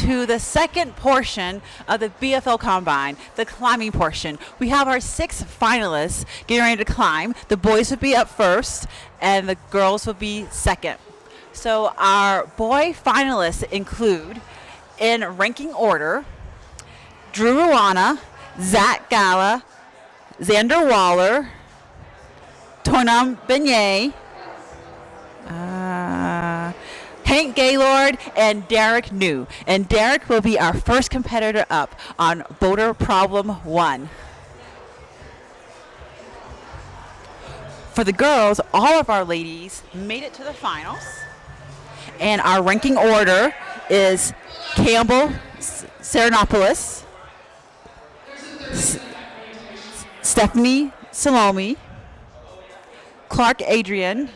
to the second portion of the BFL Combine, the climbing portion. We have our 6 finalists getting ready to climb. The boys would be up first, and the girls would be second. So our boy finalists include, in ranking order, Drew Ruana, Zach Gala, Xander Waller, Tonam Beignet, Hank Gaylord, and Derek New. And Derek will be our first competitor up on Boulder Problem 1. For the girls, all of our ladies made it to the finals. And our ranking order is Campbell Serenopoulos, Stephanie Salome, Clark Adrian,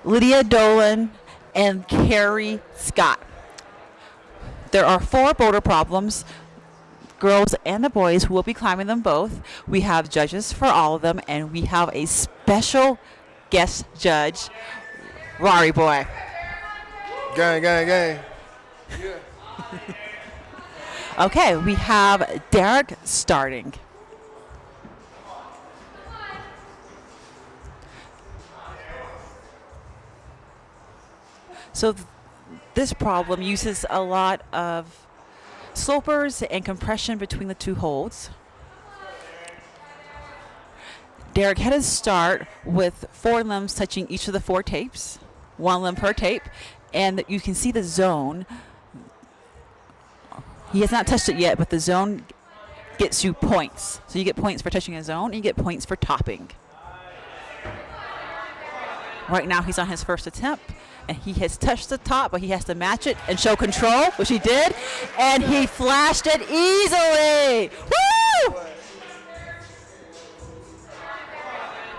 Lydia Dolan, and Carrie Scott. There are 4 boulder problems. Girls and the boys will be climbing them both. We have judges for all of them, and we have a special guest judge, Rory Boy. Gang, gang, gang. Okay, we have Derek starting. So this problem uses a lot of slopers and compression between the 2 holds. Derek had to start with 4 limbs touching each of the 4 tapes, 1 limb per tape, and you can see the zone. He has not touched it yet, but the zone gets you points. So you get points for touching a zone, and you get points for topping. Right now he's on his first attempt, and he has touched the top, but he has to match it and show control, which he did, and he flashed it easily. Woo!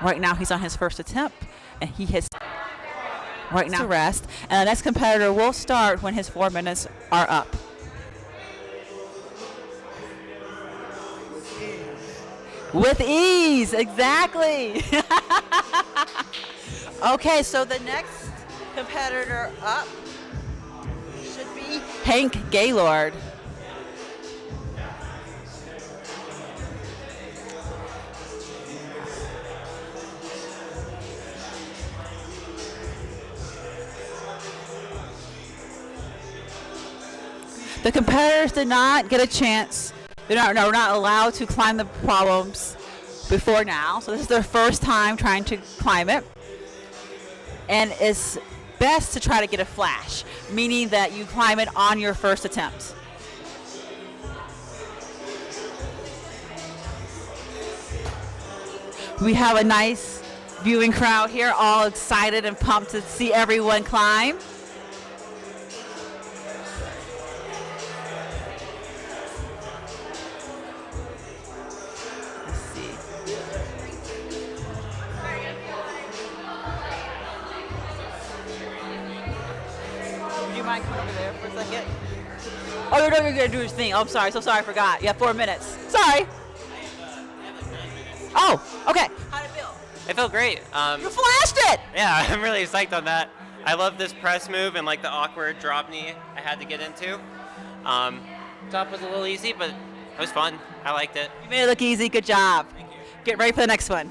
Right now he's on his first attempt, and he has right now to rest, and the next competitor will start when his 4 minutes are up. With ease, exactly. Okay, so the next competitor up should be Hank Gaylord. The competitors did not get a chance. They're not allowed to climb the problems before now. So this is their first time trying to climb it. And it's best to try to get a flash, meaning that you climb it on your first attempt. We have a nice viewing crowd here, all excited and pumped to see everyone climb. Mind coming over there for a second? Oh, you're going to do your thing. Oh, I'm sorry. So sorry, I forgot. You have 4 minutes. Sorry. Oh, okay. How'd it feel? It felt great. You flashed it! Yeah, I'm really psyched on that. I love this press move and like the awkward drop knee I had to get into. Top was a little easy, but it was fun. I liked it. You made it look easy. Good job. Thank you. Get ready for the next one.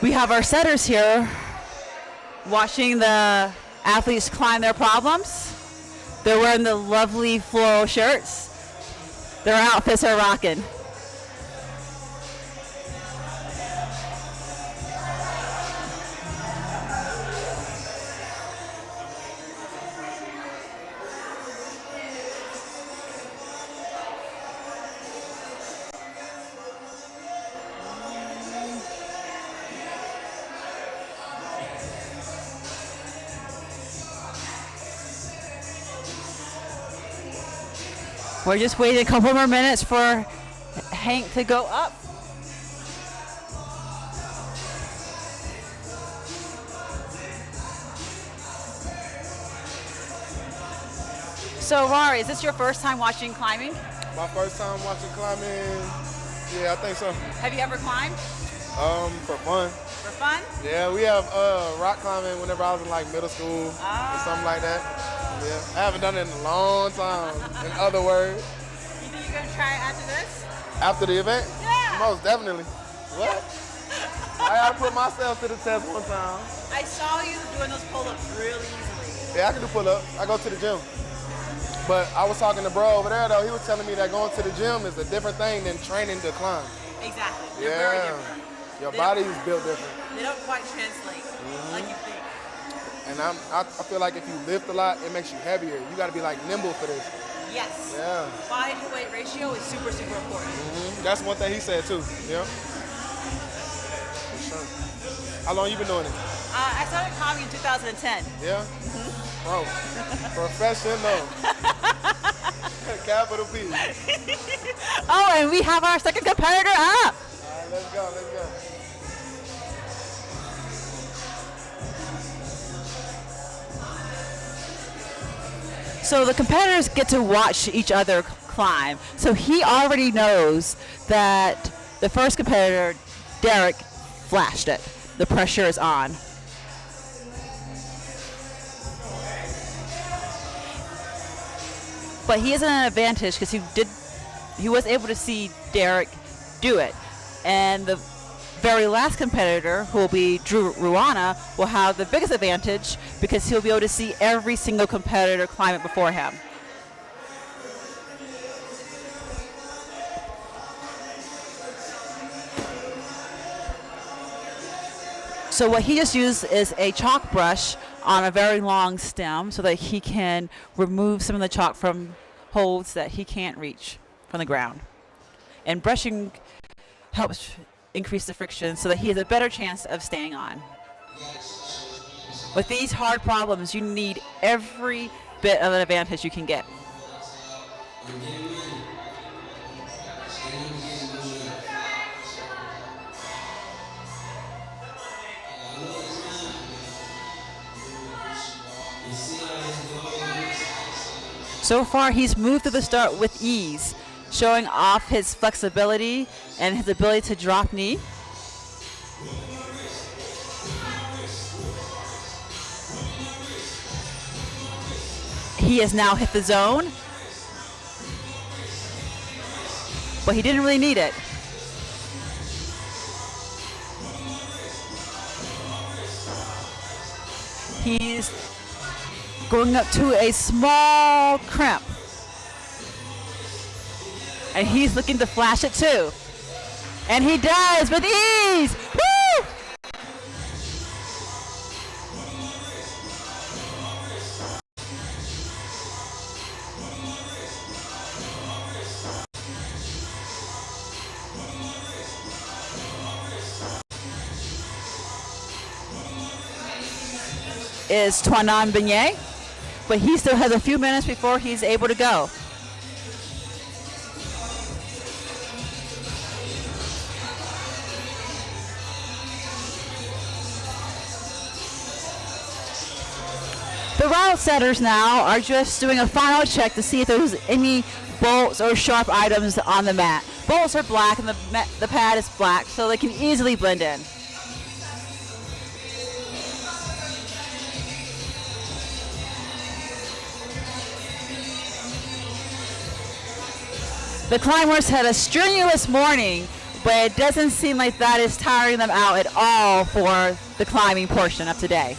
We have our setters here watching the athletes climb their problems. They're wearing the lovely floral shirts. Their outfits are rocking. We're just waiting a couple more minutes for Hank to go up. So, Rory, is this your first time watching climbing? My first time watching climbing, yeah, I think so. Have you ever climbed? For fun. For fun? Yeah, we have rock climbing whenever I was in like middle school or something like that. Yeah, I haven't done it in a long time. In other words. You think you're gonna try it after this? After the event? Yeah. Most definitely. What? I gotta put myself to the test one time. I saw you doing those pull-ups really easily. Yeah, I can do pull-ups. I go to the gym. But I was talking to bro over there though. He was telling me that going to the gym is a different thing than training to climb. Exactly. They're very Yeah. different. Your body is built different. They don't quite translate like you think. And I feel like if you lift a lot, it makes you heavier. You got to be like nimble for this. Yes. Yeah. Body to weight ratio is super, super important. That's one thing he said too. Yeah. For sure. How long you been doing it? I started climbing in 2010. Yeah. Bro, professional. Capital P. Oh, and we have our second competitor up. All right, let's go. Let's go. So the competitors get to watch each other climb. So he already knows that the first competitor, Derek, flashed it. The pressure is on. But he has an advantage because he was able to see Derek do it. And the very last competitor, who will be Drew Ruana, will have the biggest advantage because he'll be able to see every single competitor climb it before him. So what he just used is a chalk brush on a very long stem so that he can remove some of the chalk from holds that he can't reach from the ground. And brushing helps increase the friction so that he has a better chance of staying on. With these hard problems, you need every bit of an advantage you can get. So far, he's moved to the start with ease, showing off his flexibility and his ability to drop knee. He has now hit the zone, but he didn't really need it. He's going up to a small crimp. And he's looking to flash it too. And he does with ease. Woo! Is Toinon Beignet, but he still has a few minutes before he's able to go. The route setters now are just doing a final check to see if there's any bolts or sharp items on the mat. Bolts are black and the pad is black, so they can easily blend in. The climbers had a strenuous morning, but it doesn't seem like that is tiring them out at all for the climbing portion of today.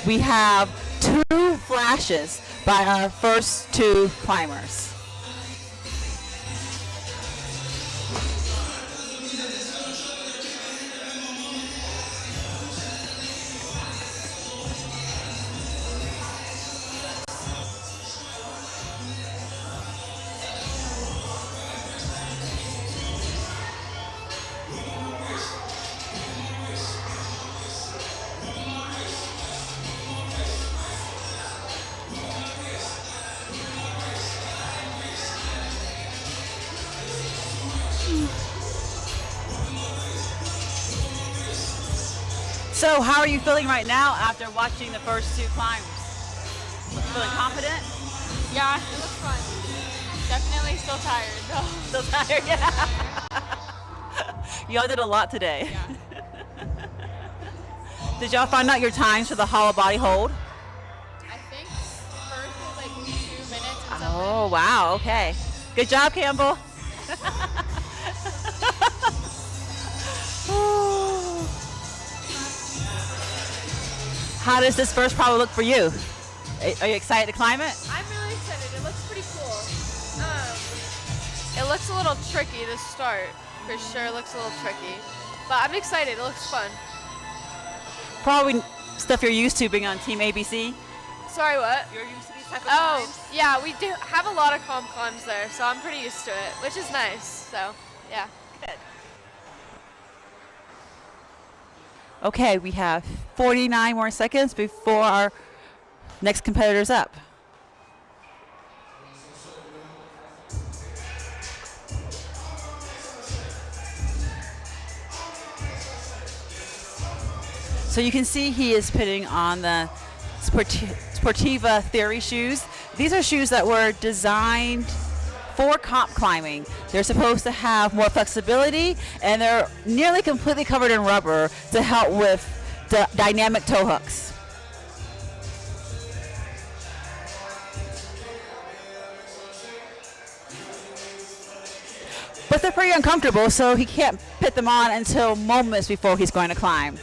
We have 2 flashes by our first 2 climbers. So how are you feeling right now after watching the first 2 climbs? Feeling confident? Yeah, it looks fun. Definitely still tired though. Still tired? Yeah. Y'all did a lot today. Yeah. Did y'all find out your times for the hollow body hold? I think first was like 2 minutes and something. Oh, wow. Okay. Good job, Campbell. How does this first problem look for you? Are you excited to climb it? I'm really excited. It looks pretty cool. It looks a little tricky to start. For sure, it looks a little tricky. But I'm excited. It looks fun. Probably stuff you're used to being on Team ABC. Sorry, what? You're used to these type of Oh, climbs? yeah, we do have a lot of calm climbs there, so I'm pretty used to it, which is nice. So, yeah. Good. Okay, we have 49 more seconds before our next competitor's up. So you can see he is putting on the Sportiva Theory shoes. These are shoes that were designed for comp climbing. They're supposed to have more flexibility, and they're nearly completely covered in rubber to help with the dynamic toe hooks. But they're pretty uncomfortable, so he can't put them on until moments before he's going to climb.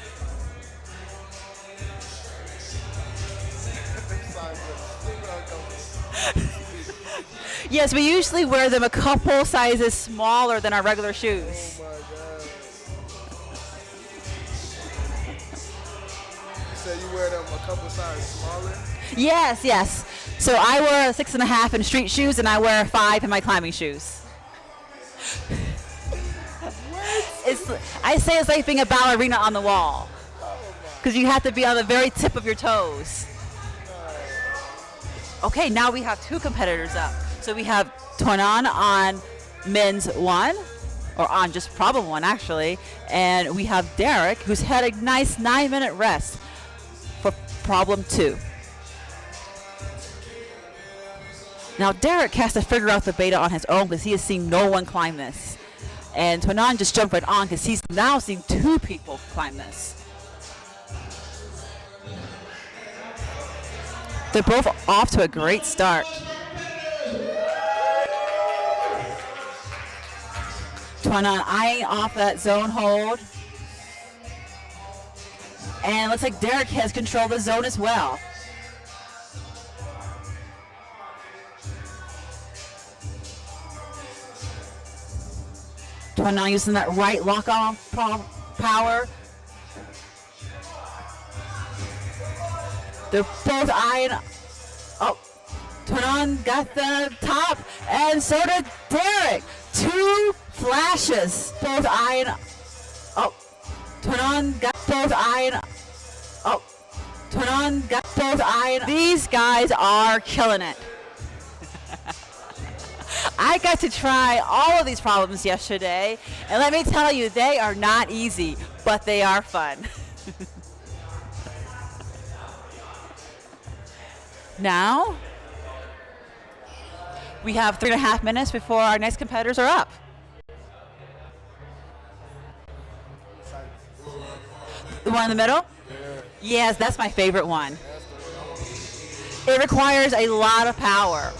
Yes, we usually wear them a couple sizes smaller than our regular shoes. Oh my God. You said you wear them a couple sizes smaller? Yes, yes. So I wear a 6.5 in street shoes, and I wear a 5 in my climbing shoes. I say it's like being a ballerina on the wall, because you have to be on the very tip of your toes. Okay, now we have 2 competitors up. So we have Tonan on men's 1, or on just problem 1 actually, and we have Derek, who's had a nice 9-minute rest for problem 2. Now Derek has to figure out the beta on his own because he has seen no one climb this. And Tonan just jumped right on because he's now seen 2 people climb this. They're both off to a great start. Tonan eyeing off that zone hold. And it looks like Derek has controlled the zone as well. Tonan using that right lock-on power. They're both eyeing. Oh, Tonan got the top, and so did Derek. 2 flashes. Both eyeing. Oh, Tonan got both eyeing. Oh, Tonan got both eyeing. These guys are killing it. I got to try all of these problems yesterday, and let me tell you, they are not easy, but they are fun. Now, we have 3.5 minutes before our next competitors are up. The one in the middle? Yeah. Yes, that's my favorite one. It requires a lot of power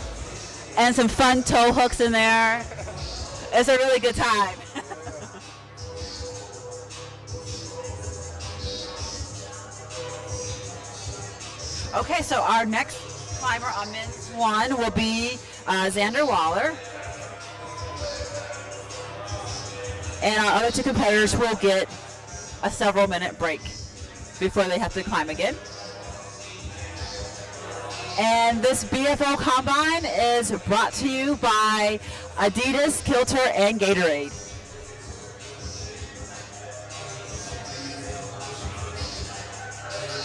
and some fun toe hooks in there. It's a really good time. Okay, so our next climber on men's 1 will be Xander Waller. And our other 2 competitors will get a several-minute break before they have to climb again. And this BFL Combine is brought to you by Adidas, Kilter, and Gatorade.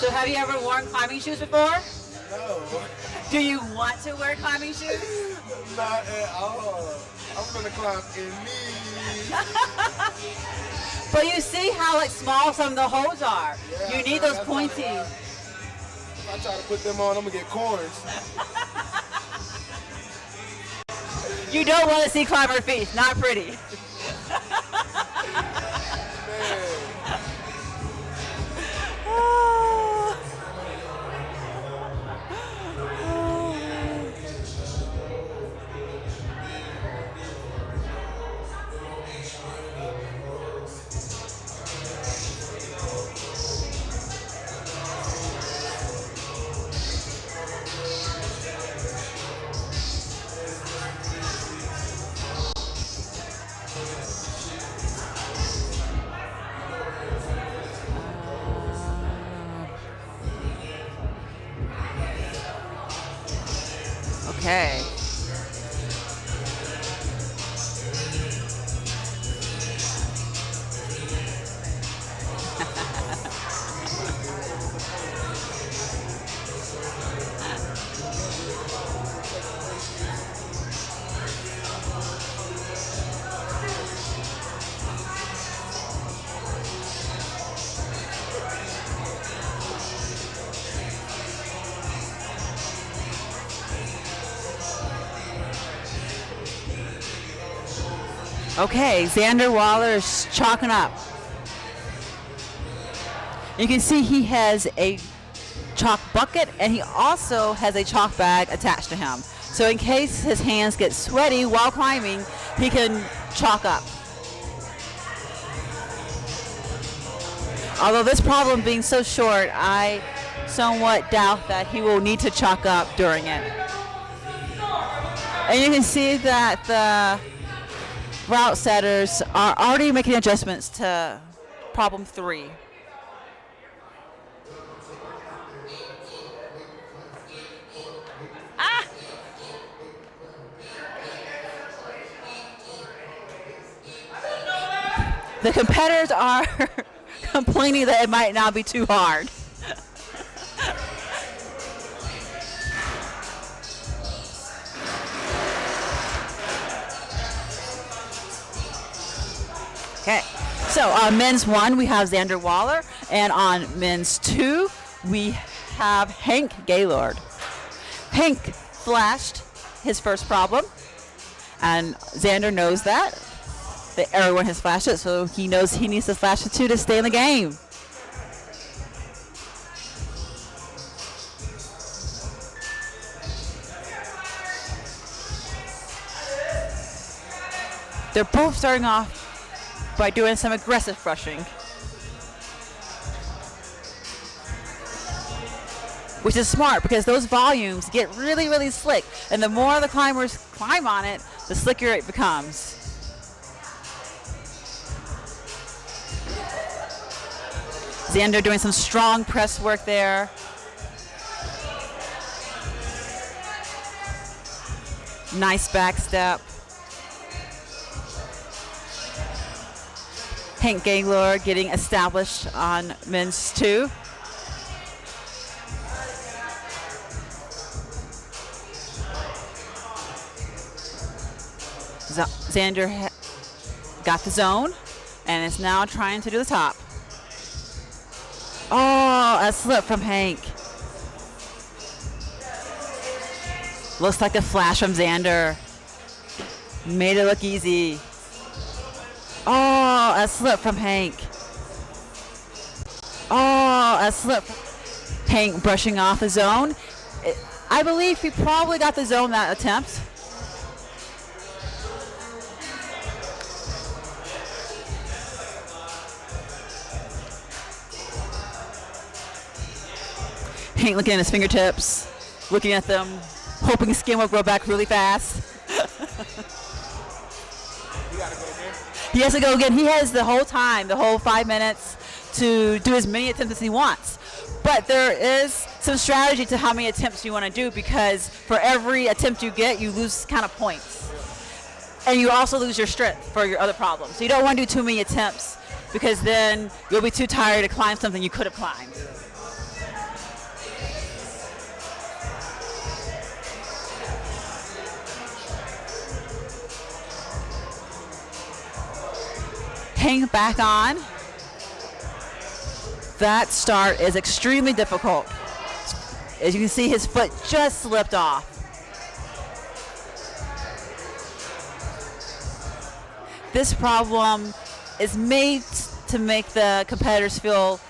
So have you ever worn climbing shoes before? No, Do you want to wear climbing shoes? not at all. I'm gonna climb in these. But you see how like small some of the holes are. Yeah, You need man, those that's pointy. If I try to put them on, I'm gonna get corns. You don't want to see climber feet. Not pretty. Okay. Okay, Xander Waller is chalking up. You can see he has a chalk bucket and he also has a chalk bag attached to him. So in case his hands get sweaty while climbing, he can chalk up. Although this problem being so short, I somewhat doubt that he will need to chalk up during it. And you can see that the route setters are already making adjustments to problem 3. The competitors are complaining that it might now be too hard. Okay, so on men's 1 we have Xander Waller, and on men's 2 we have Hank Gaylord. Hank flashed his first problem, and Xander knows that. Everyone has flashed it, so he knows he needs to flash it too to stay in the game. They're both starting off by doing some aggressive brushing, which is smart because those volumes get really, really slick, and the more the climbers climb on it, the slicker it becomes. Xander doing some strong press work there. Nice back step. Hank Gaylord getting established on men's 2. Xander got the zone and is now trying to do the top. Oh, a slip from Hank. Looks like a flash from Xander. Made it look easy. Oh, a slip from Hank. Oh, a slip. Hank brushing off the zone. I believe he probably got the zone that attempt. Hank looking at his fingertips, looking at them, hoping his skin will grow back really fast. He has to go again. He has the whole time, the whole 5 minutes to do as many attempts as he wants. But there is some strategy to how many attempts you want to do, because for every attempt you get, you lose kind of points. And you also lose your strength for your other problems. So you don't want to do too many attempts, because then you'll be too tired to climb something you could have climbed. Hang back on. That start is extremely difficult. As you can see, his foot just slipped off. this problem is made to make the competitors feel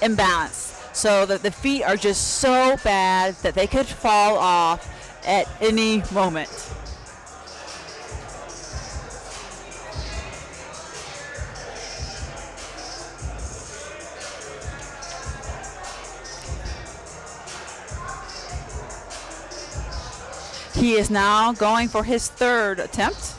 imbalanced. So that the feet are just so bad that they could fall off at any moment. He is now going for his third attempt.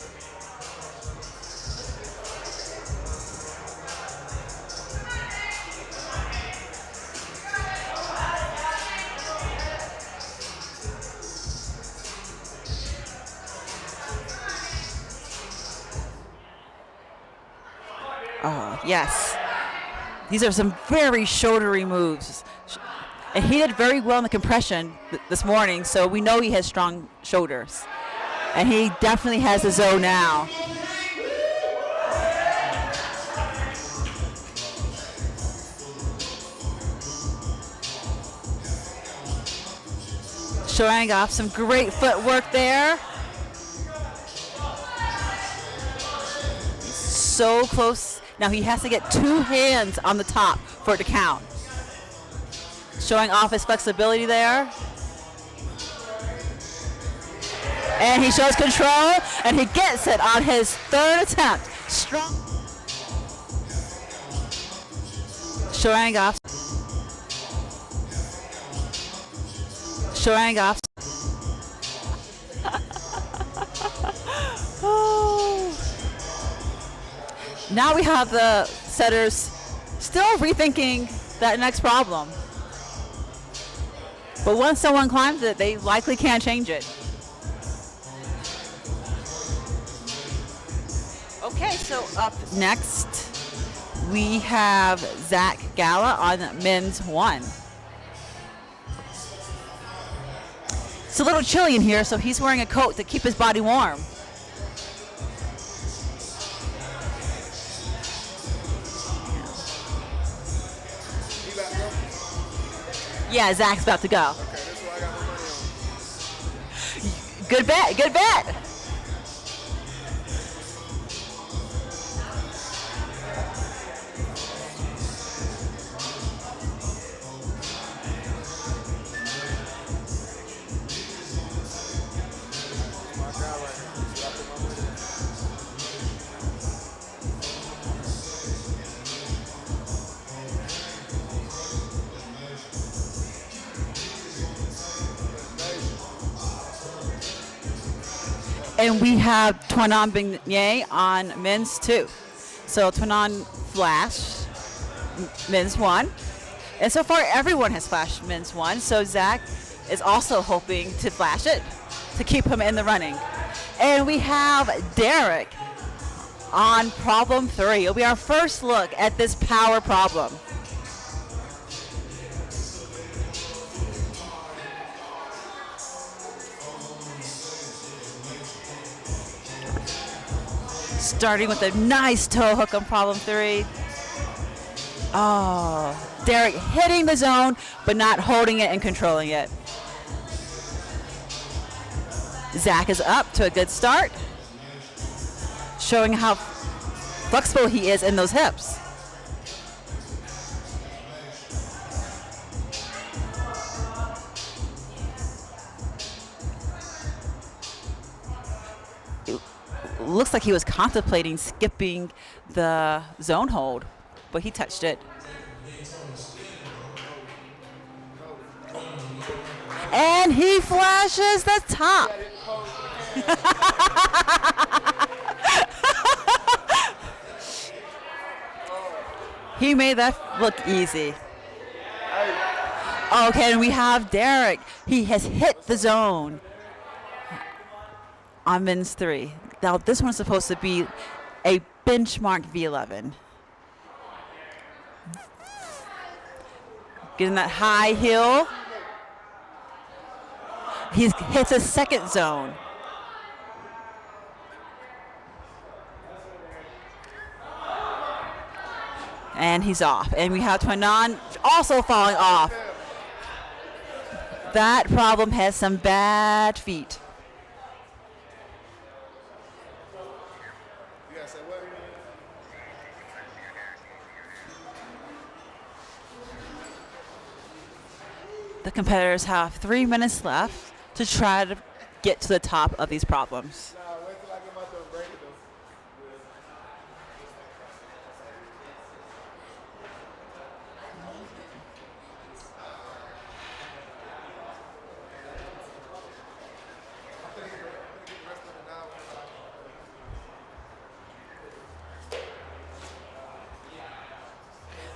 Oh, yes. These are some very shouldery moves. And he did very well in the compression this morning, so we know he has strong shoulders. And he definitely has the zone now. Showing off some great footwork there. So close. Now he has to get 2 hands on the top for it to count. Showing off his flexibility there. And he shows control, and he gets it on his third attempt. Strong. Showing off. Showing off. Oh. Now we have the setters still rethinking that next problem. But once someone climbs it, they likely can't change it. Okay, so up next, we have Zach Gala on men's 1. It's a little chilly in here, so he's wearing a coat to keep his body warm. Yeah, Zach's about to go. Okay, this is what I got my money on. Good bet, good bet. My guy right here. See, I put my money on. And we have Toinon Beignet on men's 2. So Toinon flashed men's 1. And so far everyone has flashed men's 1. So Zach is also hoping to flash it to keep him in the running. And we have Derek on problem 3. It'll be our first look at this power problem. Starting with a nice toe hook on problem 3. Oh, Derek hitting the zone, but not holding it and controlling it. Zach is up to a good start, showing how flexible he is in those hips. Looks like he was contemplating skipping the zone hold, but he touched it. And he flashes the top. He made that look easy. Okay, and we have Derek. He has hit the zone on men's 3. Now this one's supposed to be a benchmark V11. Getting that high heel. He's hits a second zone. And he's off. And we have Toinon also falling off. That problem has some bad feet. The competitors have 3 minutes left to try to get to the top of these problems.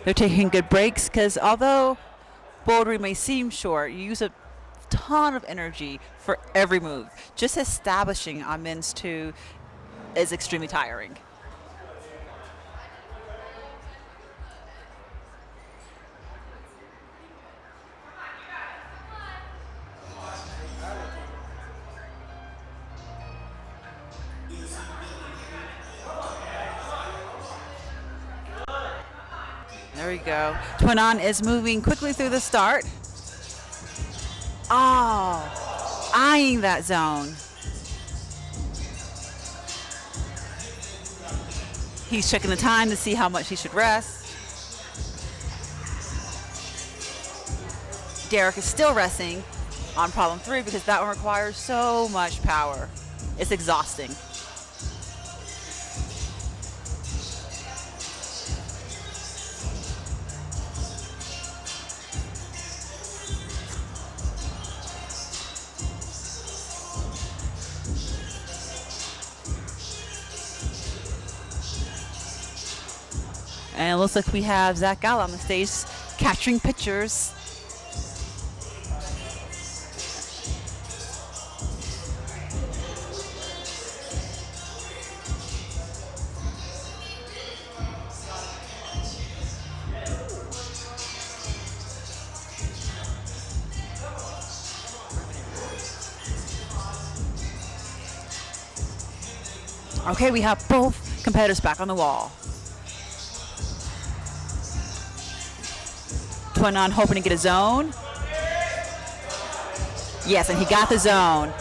They're taking good breaks because although bouldering may seem short, you use a ton of energy for every move. Just establishing on men's 2 is extremely tiring. There we go. Twinon is moving quickly through the start. Oh, eyeing that zone. He's checking the time to see how much he should rest. Derek is still resting on problem 3 because that one requires so much power. It's exhausting. And it looks like we have Zach Gall on the stage capturing pictures. Okay, we have both competitors back on the wall. Twinon hoping to get a zone. Yes, and he got the zone.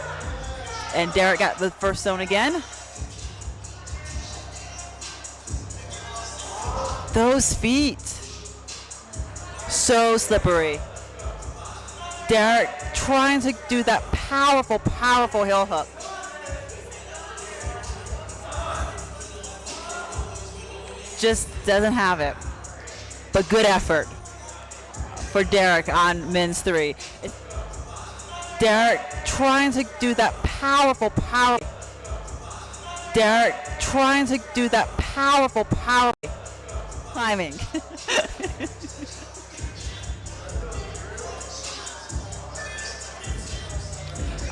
And Derek got the first zone again. Those feet. So slippery. Derek trying to do that powerful, powerful heel hook. Just doesn't have it. But good effort for Derek on men's 3. Derek trying to do that powerful power. Derek trying to do that powerful power climbing.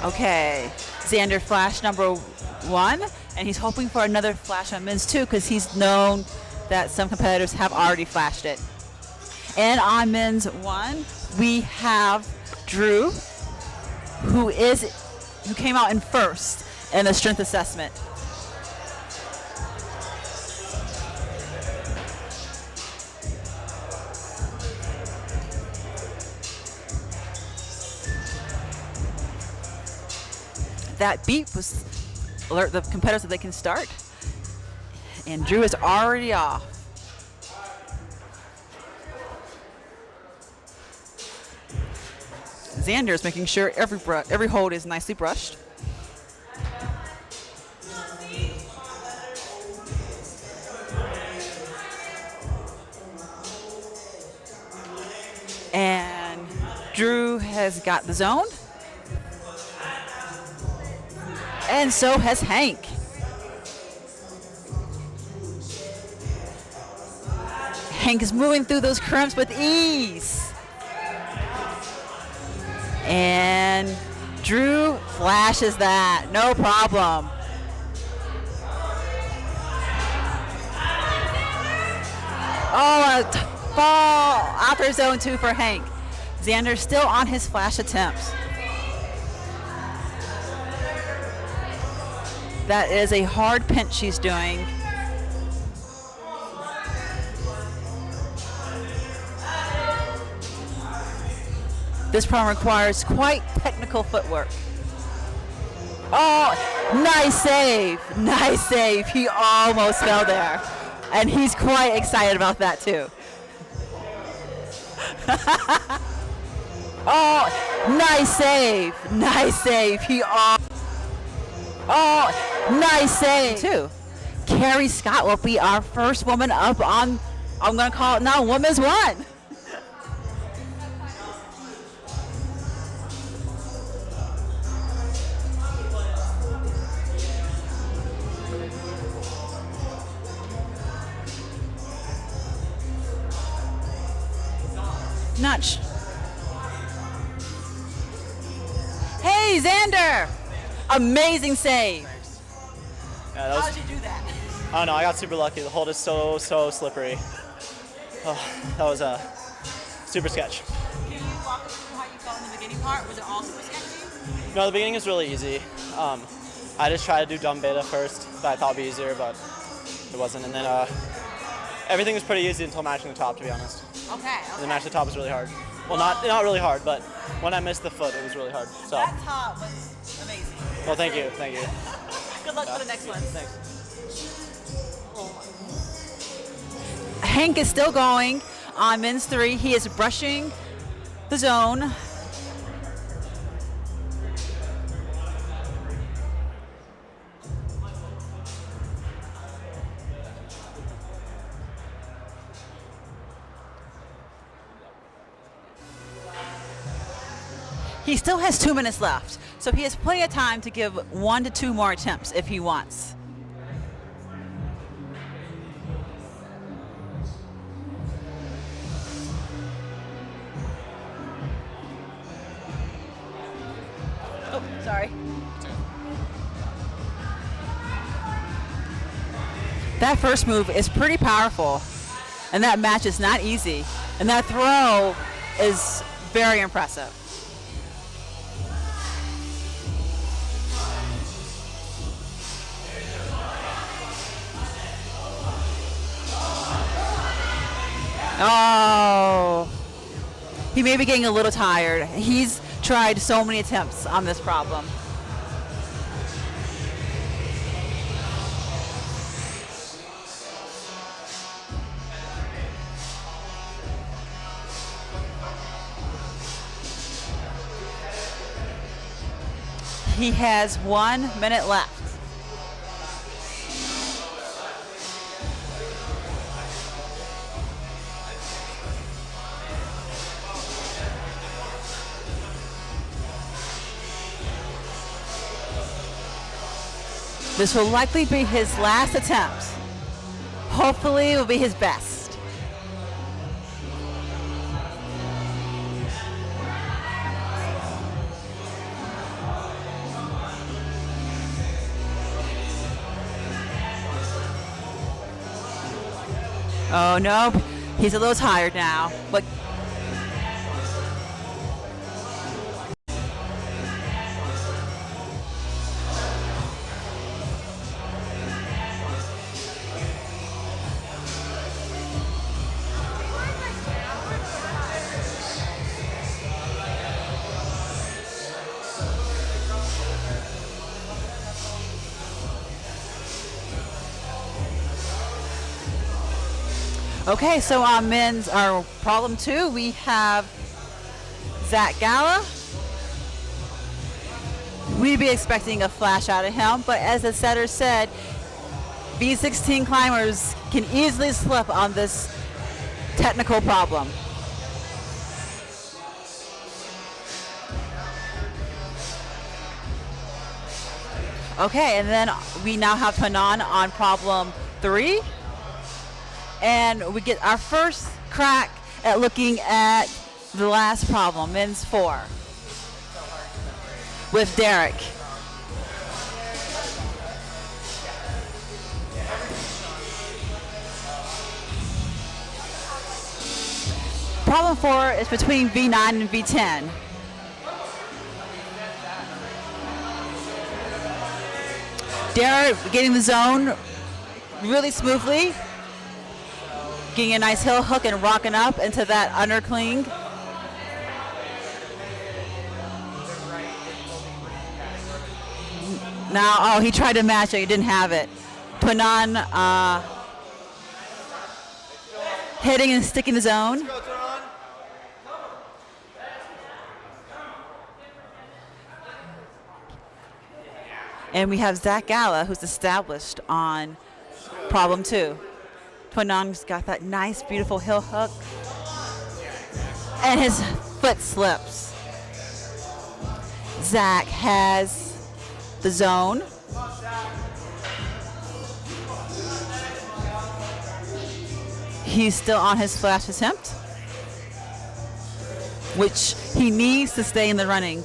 Okay, Xander flash number 1, and he's hoping for another flash on men's 2 because he's known that some competitors have already flashed it. And on men's 1, we have Drew, who came out in first in the strength assessment. That beep was alert the competitors that they can start. And Drew is already off. Xander is making sure every hold is nicely brushed. And Drew has got the zone. And so has Hank. Hank is moving through those crimps with ease. And Drew flashes that, no problem. Oh, a fall after zone 2 for Hank. Xander still on his flash attempts. That is a hard pinch she's doing. This problem requires quite technical footwork. Oh, Nice save. Nice save. He almost fell there. And he's quite excited about that too. Oh, nice save. Nice save. Nice save too. Carrie Scott will be our first woman up on, I'm going to call it now, Women's One. Notch. Hey, Xander! Amazing save. Yeah, that was, How did you do that? I don't know, I got super lucky. The hold is so slippery. Oh, that was a super sketch. Can you walk us through how you felt in the beginning part? Was it all super sketchy? No, the beginning was really easy. I just tried to do dumb beta first, that I thought would be easier, but it wasn't. And then everything was pretty easy until matching the top, to be honest. Okay. And the match the top was really hard. Well, not really hard, but when I missed the foot, it was really hard. So. That top was amazing. Well, thank you. Good luck for the next one. Thanks. Hank is still going on men's 3. He is brushing the zone. He still has 2 minutes left, so he has plenty of time to give 1 to 2 more attempts if he wants. Oh, sorry. That first move is pretty powerful, and that match is not easy, and that throw is very impressive. Oh, he may be getting a little tired. He's tried so many attempts on this problem. He has 1 minute left. This will likely be his last attempt. Hopefully it will be his best. Oh no, he's a little tired now, but okay, so on men's, our problem 2, we have Zach Gala. We'd be expecting a flash out of him, but as the setter said, V16 climbers can easily slip on this technical problem. Okay, and then we now have Hanan on problem 3. And we get our first crack at looking at the last problem, men's 4, with Derek. Problem 4 is between V9 and V10. Derek getting the zone really smoothly. Getting a nice heel hook and rocking up into that undercling. Now, oh, he tried to match it. He didn't have it. Twanan hitting and sticking the zone. And we have Zach Gala, who's established on problem 2. Twanan's got that nice, beautiful heel hook. And his foot slips. Zach has the zone. He's still on his flash attempt, which he needs to stay in the running.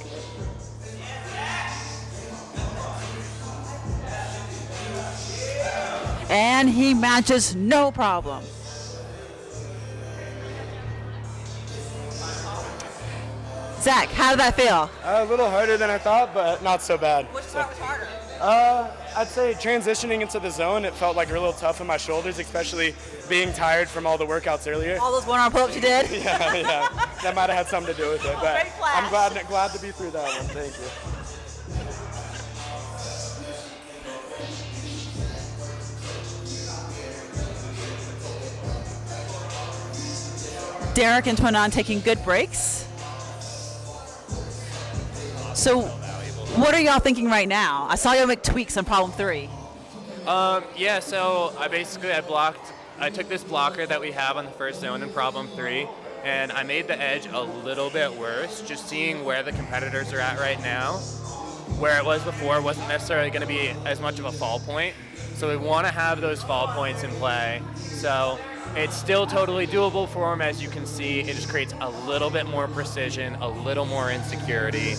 And he matches no problem. Zach, how did that feel? A little harder than I thought, but not so bad. Which part was harder? I'd say transitioning into the zone, it felt like a little tough on my shoulders, especially being tired from all the workouts earlier. All those one-arm pull-ups you did? Yeah. That might have had something to do with it, but Great flash. I'm glad to be through that one. Thank you. Derek and Twanan taking good breaks. So, what are y'all thinking right now? I saw y'all make tweaks on problem 3. Yeah, so I took this blocker that we have on the first zone in problem 3, and I made the edge a little bit worse, just seeing where the competitors are at right now. Where it was before wasn't necessarily going to be as much of a fall point, so we want to have those fall points in play. So it's still totally doable for them, as you can see. It just creates a little bit more precision, a little more insecurity.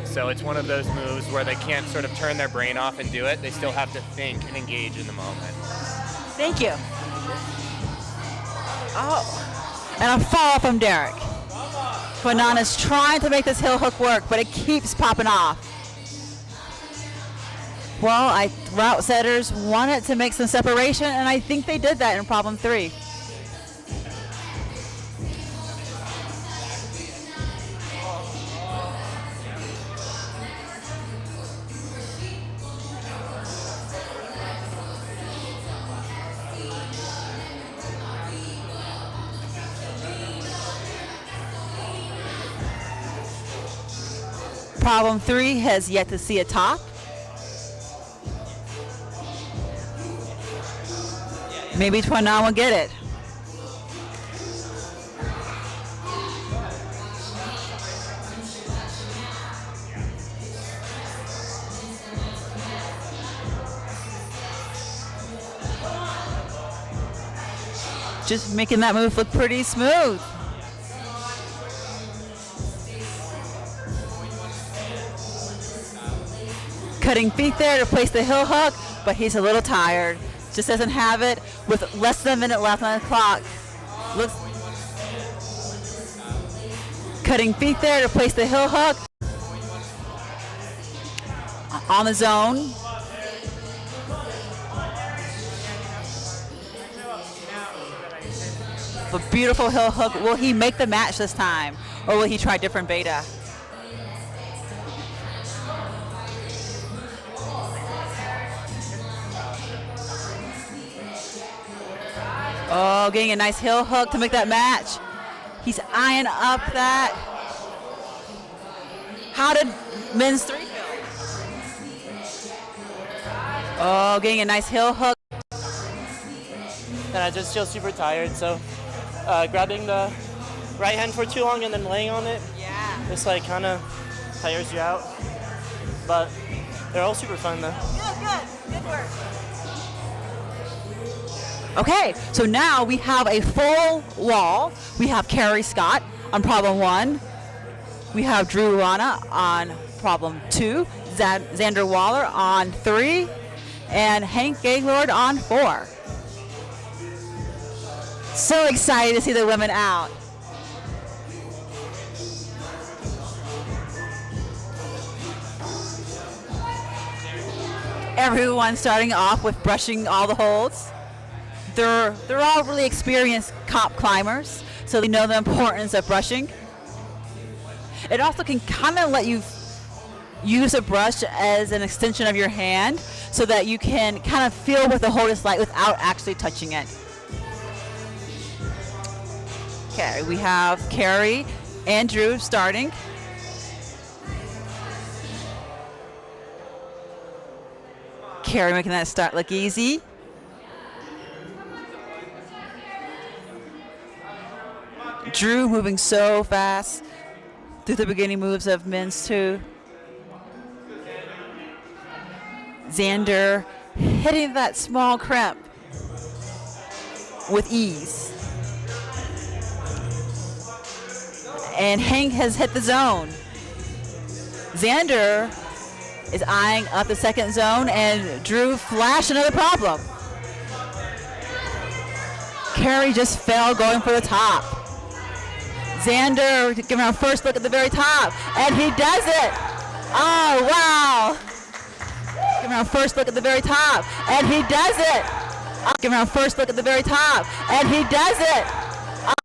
So it's one of those moves where they can't sort of turn their brain off and do it. They still have to think and engage in the moment. Thank you. Oh, and a fall from Derek. Twanan is trying to make this heel hook work, but it keeps popping off. Well, route setters wanted to make some separation, and I think they did that in problem 3. Problem 3 has yet to see a top. Maybe Twanan will get it. Just making that move look pretty smooth. Cutting feet there to place the heel hook, but he's a little tired. Just doesn't have it with less than a minute left on the clock. Looks. Cutting feet there to place the heel hook. On the zone. A beautiful heel hook. Will he make the match this time? Or will he try different beta? Oh, getting a nice heel hook to make that match. He's eyeing up that. How did men's 3 feel? Oh, getting a nice heel hook. And I just feel super tired, so grabbing the right hand for too long and then laying on it, just like kind of tires you out. But they're all super fun though. Good work. Okay, so now we have a full wall. We have Carrie Scott on problem 1. We have Drew Rana on problem 2. Xander Waller on 3. And Hank Gaylord on 4. So excited to see the women out. Everyone starting off with brushing all the holds. They're all really experienced comp climbers, so they know the importance of brushing. It also can kind of let you use a brush as an extension of your hand so that you can kind of feel what the hold is like without actually touching it. Okay, we have Carrie and Drew starting. Carrie making that start look easy. Drew moving so fast through the beginning moves of men's 2. Xander hitting that small crimp with ease. And Hank has hit the zone. Xander is eyeing up the second zone, and Drew flashed another problem. Carrie just fell going for the top. Xander giving our first look at the very top, and he does it. Oh, wow. Giving our first look at the very top, and he does it. Giving our first look at the very top, and he does it.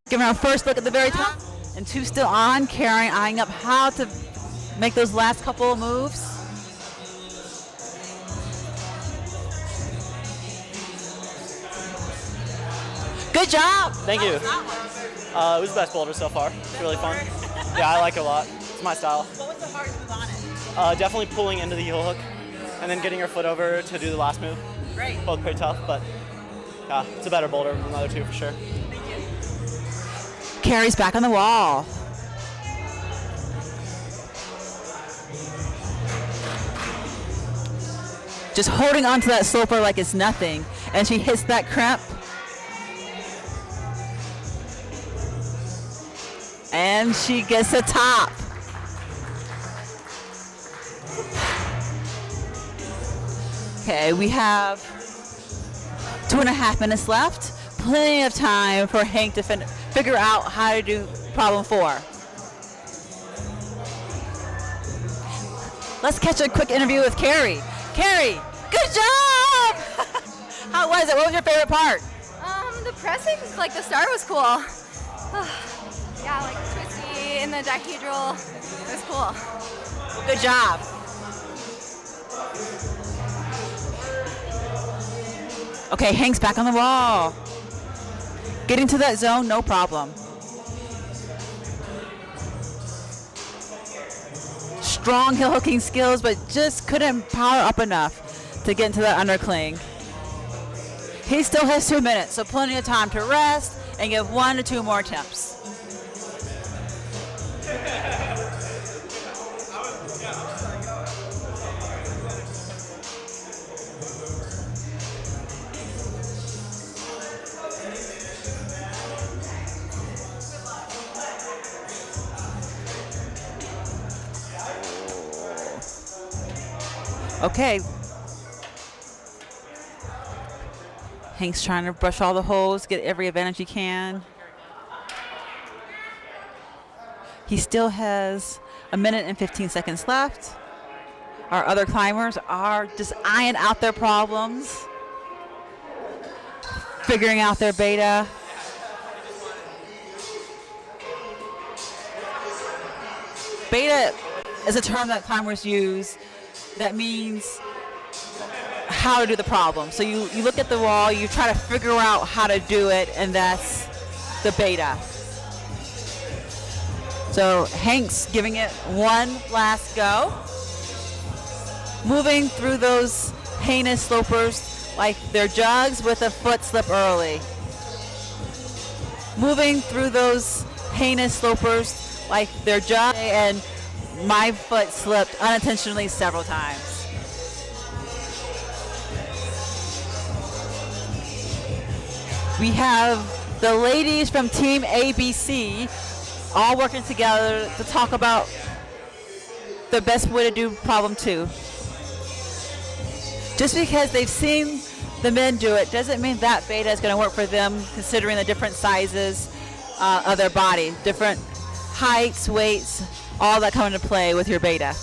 Giving our first look at the very top. And 2 still on, Carrie eyeing up how to make those last couple of moves. Good job. Thank you. It was the best boulder so far. It's really fun. Yeah, I like it a lot. It's my style. What was the hardest move on it? Definitely pulling into the heel hook and then getting your foot over to do the last move. Great. Both pretty tough, but yeah, it's a better boulder than the other 2 for sure. Carrie's back on the wall. Just holding onto that sloper like it's nothing. And she hits that crimp. And she gets the top. Okay, we have 2.5 minutes left. Plenty of time for Hank to figure out how to do problem 4. Let's catch a quick interview with Carrie. Carrie, good job! How was it? What was your favorite part? The pressing, like the start was cool. Yeah, like twisty in the dihedral. It was cool. Well, good job. Okay, Hank's back on the wall. Getting to that zone, no problem. Strong heel hooking skills, but just couldn't power up enough to get into that undercling. He still has 2 minutes, so plenty of time to rest and give 1 to 2 more attempts. Okay. Hank's trying to brush all the holes, get every advantage he can. He still has 1 minute and 15 seconds left. Our other climbers are just eyeing out their problems, figuring out their beta. Beta is a term that climbers use that means how to do the problem. So you look at the wall, you try to figure out how to do it, and that's the beta. So Hank's giving it one last go. Moving through those heinous slopers like they're jugs with a foot slip early. Moving through those heinous slopers like they're jugs, and my foot slipped unintentionally several times. We have the ladies from Team ABC all working together to talk about the best way to do problem 2. Just because they've seen the men do it doesn't mean that beta is going to work for them, considering the different sizes of their body, different heights, weights, all that come into play with your beta.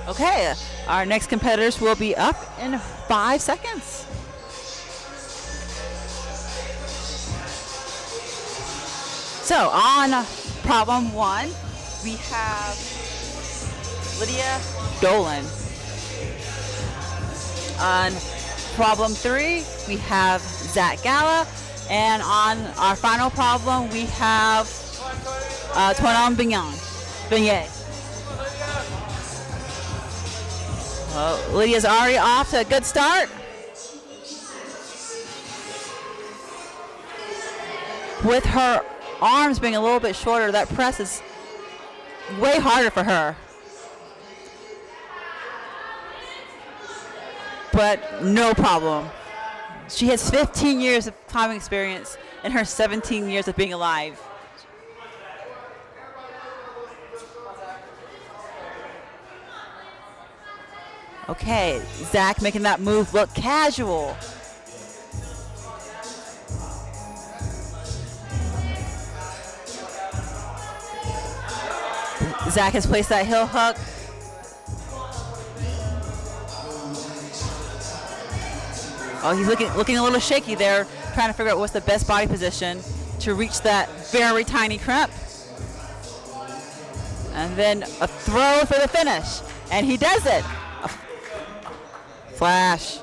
Okay, our next competitors will be up in 5 seconds. So on problem 1, we have Lydia Dolan. On problem 3, we have Zach Gala. And on our final problem, we have Toinon Beignet. Lydia's already off to a good start. With her arms being a little bit shorter, that press is way harder for her. But no problem. She has 15 years of climbing experience in her 17 years of being alive. Okay, Zach making that move look casual. Zach has placed that heel hook. Oh, he's looking a little shaky there, trying to figure out what's the best body position to reach that very tiny crimp. And then a throw for the finish. And he does it. Flash.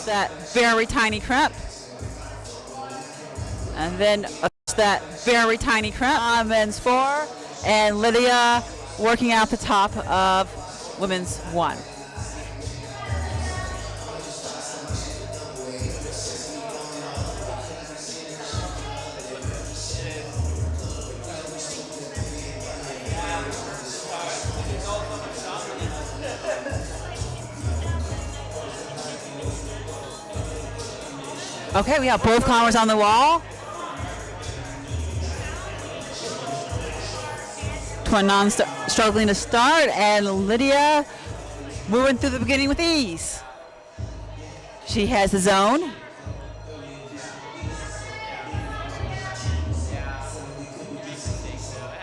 That very tiny crimp. And then that very tiny crimp on men's 4. And Lydia working out the top of women's 1. Okay, we have both climbers on the wall. Toinon struggling to start, and Lydia moving through the beginning with ease. She has the zone.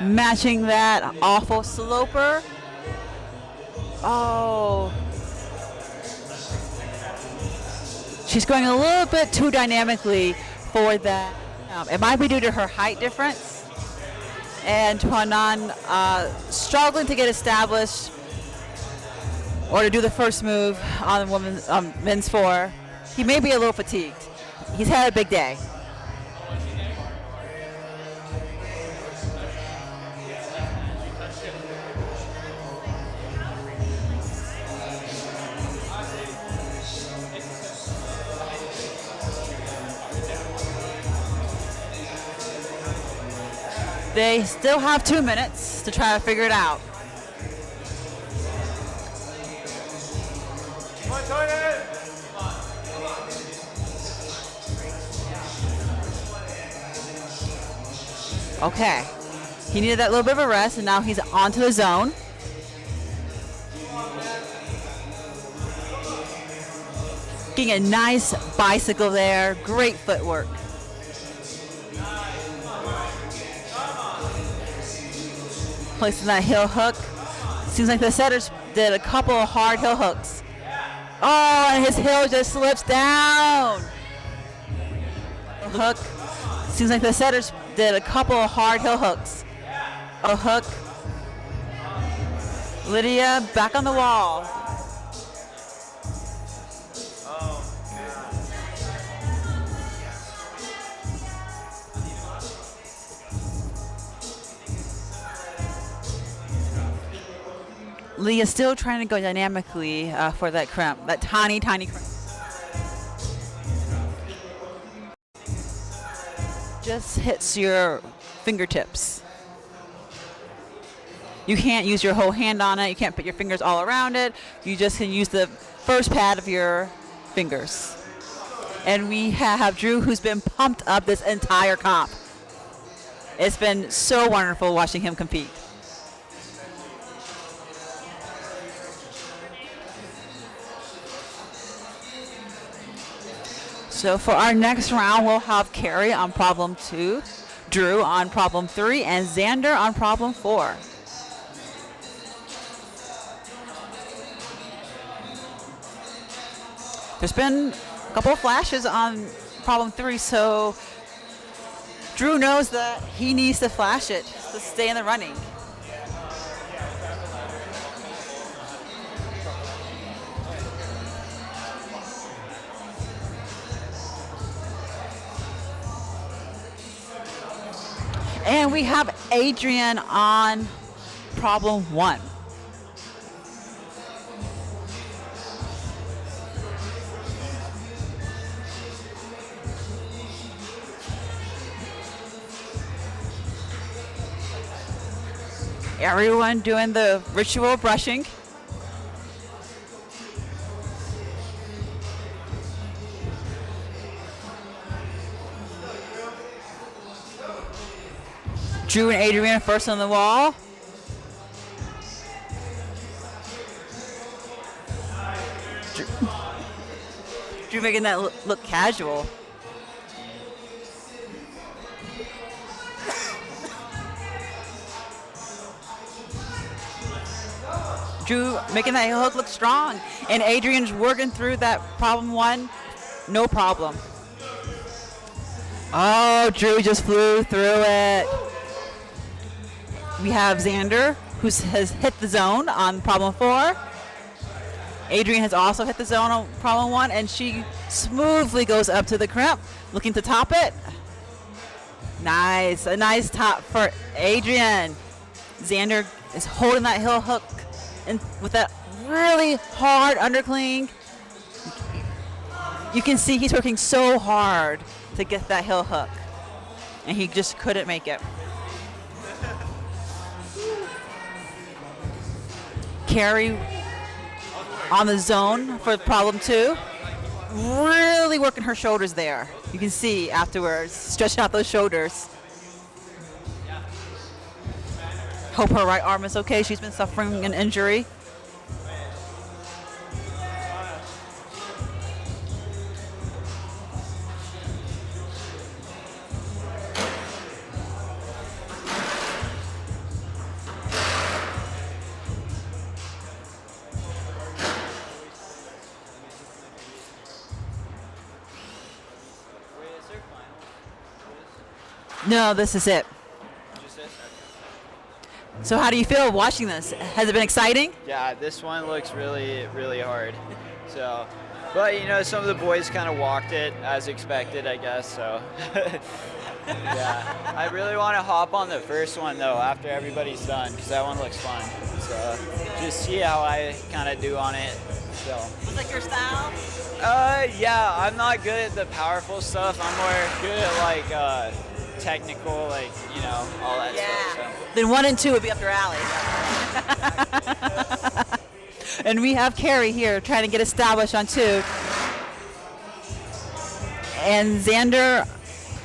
Matching that awful sloper. Oh. She's going a little bit too dynamically for that. It might be due to her height difference. And Toinon struggling to get established or to do the first move on the men's 4. He may be a little fatigued. He's had a big day. They still have 2 minutes to try to figure it out. Okay. He needed that little bit of a rest, and now he's onto the zone. Getting a nice bicycle there. Great footwork. Placing that heel hook. Seems like the setters did a couple of hard heel hooks. Oh, and his heel just slips down. Hook. Seems like the setters did a couple of hard heel hooks. A hook. Lydia back on the wall. Lydia still trying to go dynamically for that crimp, that tiny, tiny crimp. Just hits your fingertips. You can't use your whole hand on it. You can't put your fingers all around it. You just can use the first pad of your fingers. And we have Drew, who's been pumped up this entire comp. It's been so wonderful watching him compete. So for our next round, we'll have Carrie on problem 2, Drew on problem 3, and Xander on problem 4. There's been a couple of flashes on problem 3, so Drew knows that he needs to flash it to stay in the running. And we have Adrian on problem 1. Everyone doing the ritual brushing. Drew and Adrian first on the wall. Drew making that look casual. Drew making that hook look strong. And Adrian's working through that problem 1. No problem. Oh, Drew just flew through it. We have Xander, who has hit the zone on problem 4. Adrian has also hit the zone on problem 1, and she smoothly goes up to the crimp, looking to top it. Nice, a nice top for Adrian. Xander is holding that heel hook and with that really hard undercling. You can see he's working so hard to get that heel hook, and he just couldn't make it. Carrie on the zone for problem 2. Really working her shoulders there. You can see afterwards, stretching out those shoulders. Hope her right arm is okay. She's been suffering an injury. No, this is it. So how do you feel watching this? Has it been exciting? Yeah, this one looks really, really hard. So, but you know, some of the boys kind of walked it as expected, I guess. So, yeah, I really want to hop on the first one though after everybody's done because that one looks fun. So, just see how I kind of do on it. So. Was that your style? Yeah, I'm not good at the powerful stuff. I'm more good at like technical, like, you know, all that stuff. So. Then 1 and 2 would be up your alley. And we have Carrie here trying to get established on 2. And Xander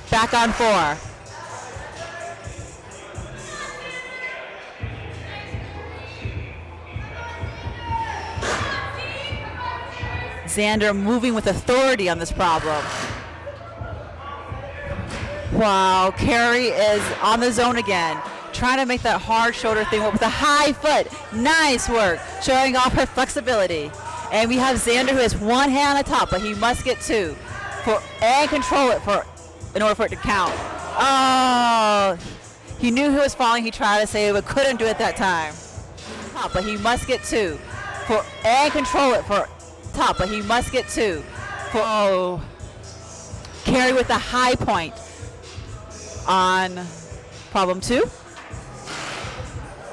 back on 4. Xander moving with authority on this problem. Wow, Carrie is on the zone again, trying to make that hard shoulder thing with a high foot. Nice work, showing off her flexibility. And we have Xander, who has 1 hand on the top, but he must get 2 and control it in order for it to count. Oh, he knew he was falling. He tried to save it, but couldn't do it that time. But he must get 2 and control it for top, but he must get 2. Oh, Carrie with the high point on problem 2.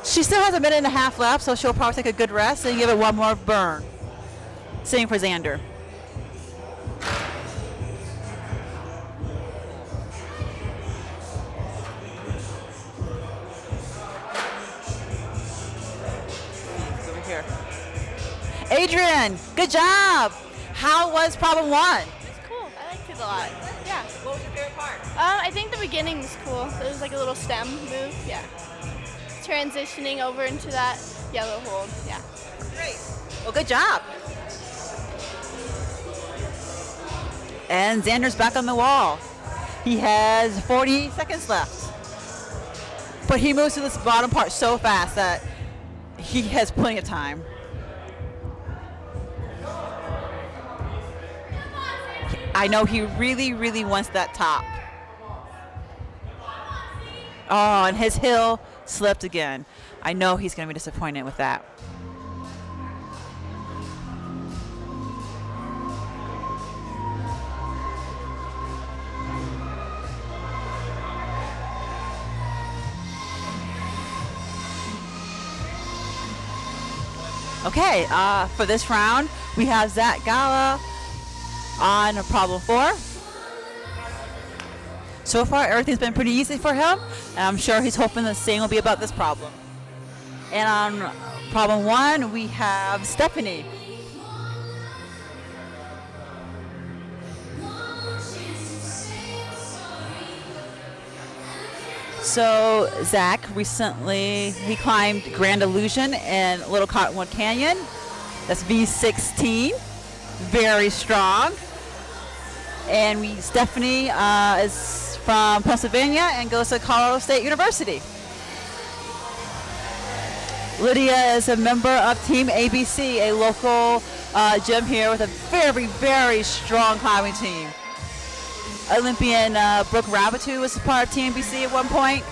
She still has a minute and a half left, so she'll probably take a good rest and give it 1 more burn. Same for Xander. Over here. Adrian, good job. How was problem 1? It's cool. I liked it a lot. Yeah. What was your favorite part? I think the beginning was cool. It was like a little stem move. Yeah. Transitioning over into that yellow hold. Yeah. Great. Well, good job. And Xander's back on the wall. He has 40 seconds left. But he moves to this bottom part so fast that he has plenty of time. I know he really, really wants that top. Oh, and his heel slipped again. I know he's going to be disappointed with that. Okay, for this round, we have Zach Gala on problem 4. So far, everything's been pretty easy for him, and I'm sure he's hoping the same will be about this problem. And on problem 1, we have Stephanie. So Zach recently, he climbed Grand Illusion in Little Cottonwood Canyon. That's V16, very strong. And Stephanie is from Pennsylvania and goes to Colorado State University. Lydia is a member of Team ABC, a local gym here with a very, very strong climbing team. Olympian Brooke Rabitou was a part of Team ABC at one point.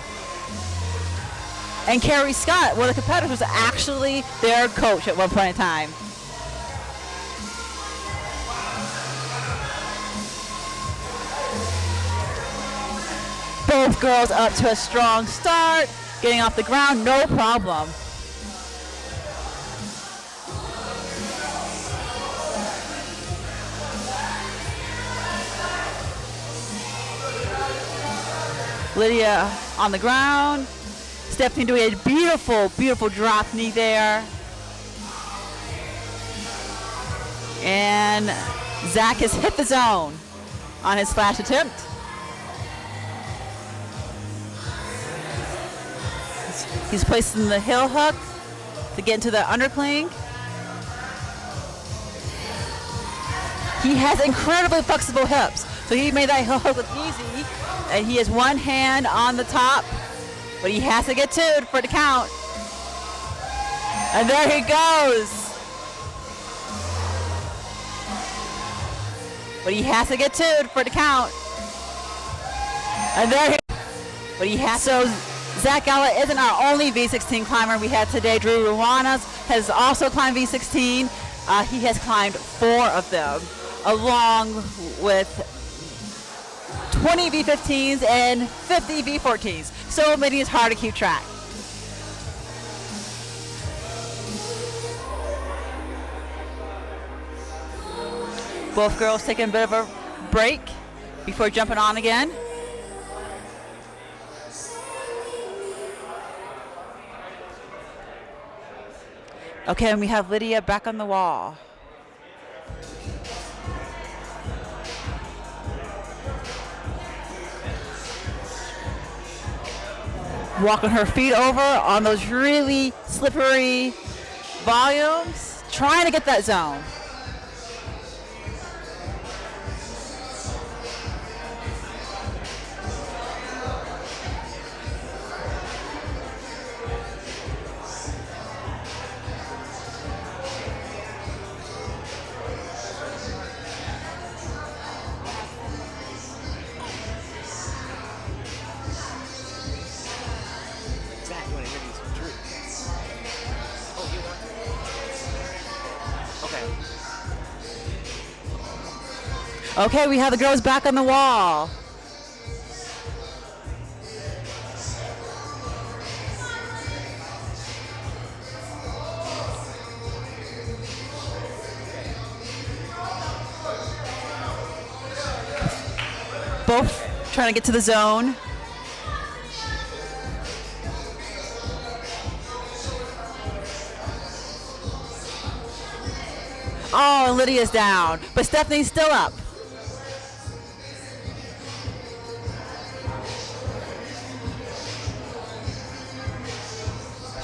And Carrie Scott, one of the competitors, was actually their coach at one point in time. Both girls up to a strong start, getting off the ground, no problem. Lydia on the ground. Stephanie doing a beautiful, beautiful drop knee there. And Zach has hit the zone on his flash attempt. He's placing the heel hook to get into the undercling. He has incredibly flexible hips, so he made that heel hook look easy. And he has one hand on the top, but he has to get two for the count. And there he goes. But he has to get two for the count. And there he has. So Zach Gala isn't our only V16 climber we had today. Drew Ruanas has also climbed V16. He has climbed 4 of them, along with 20 V15s and 50 V14s. So many it's hard to keep track. Both girls taking a bit of a break before jumping on again. Okay, and we have Lydia back on the wall. Walking her feet over on those really slippery volumes, trying to get that zone. Okay, we have the girls back on the wall. Both trying to get to the zone. Oh, Lydia's down, but Stephanie's still up.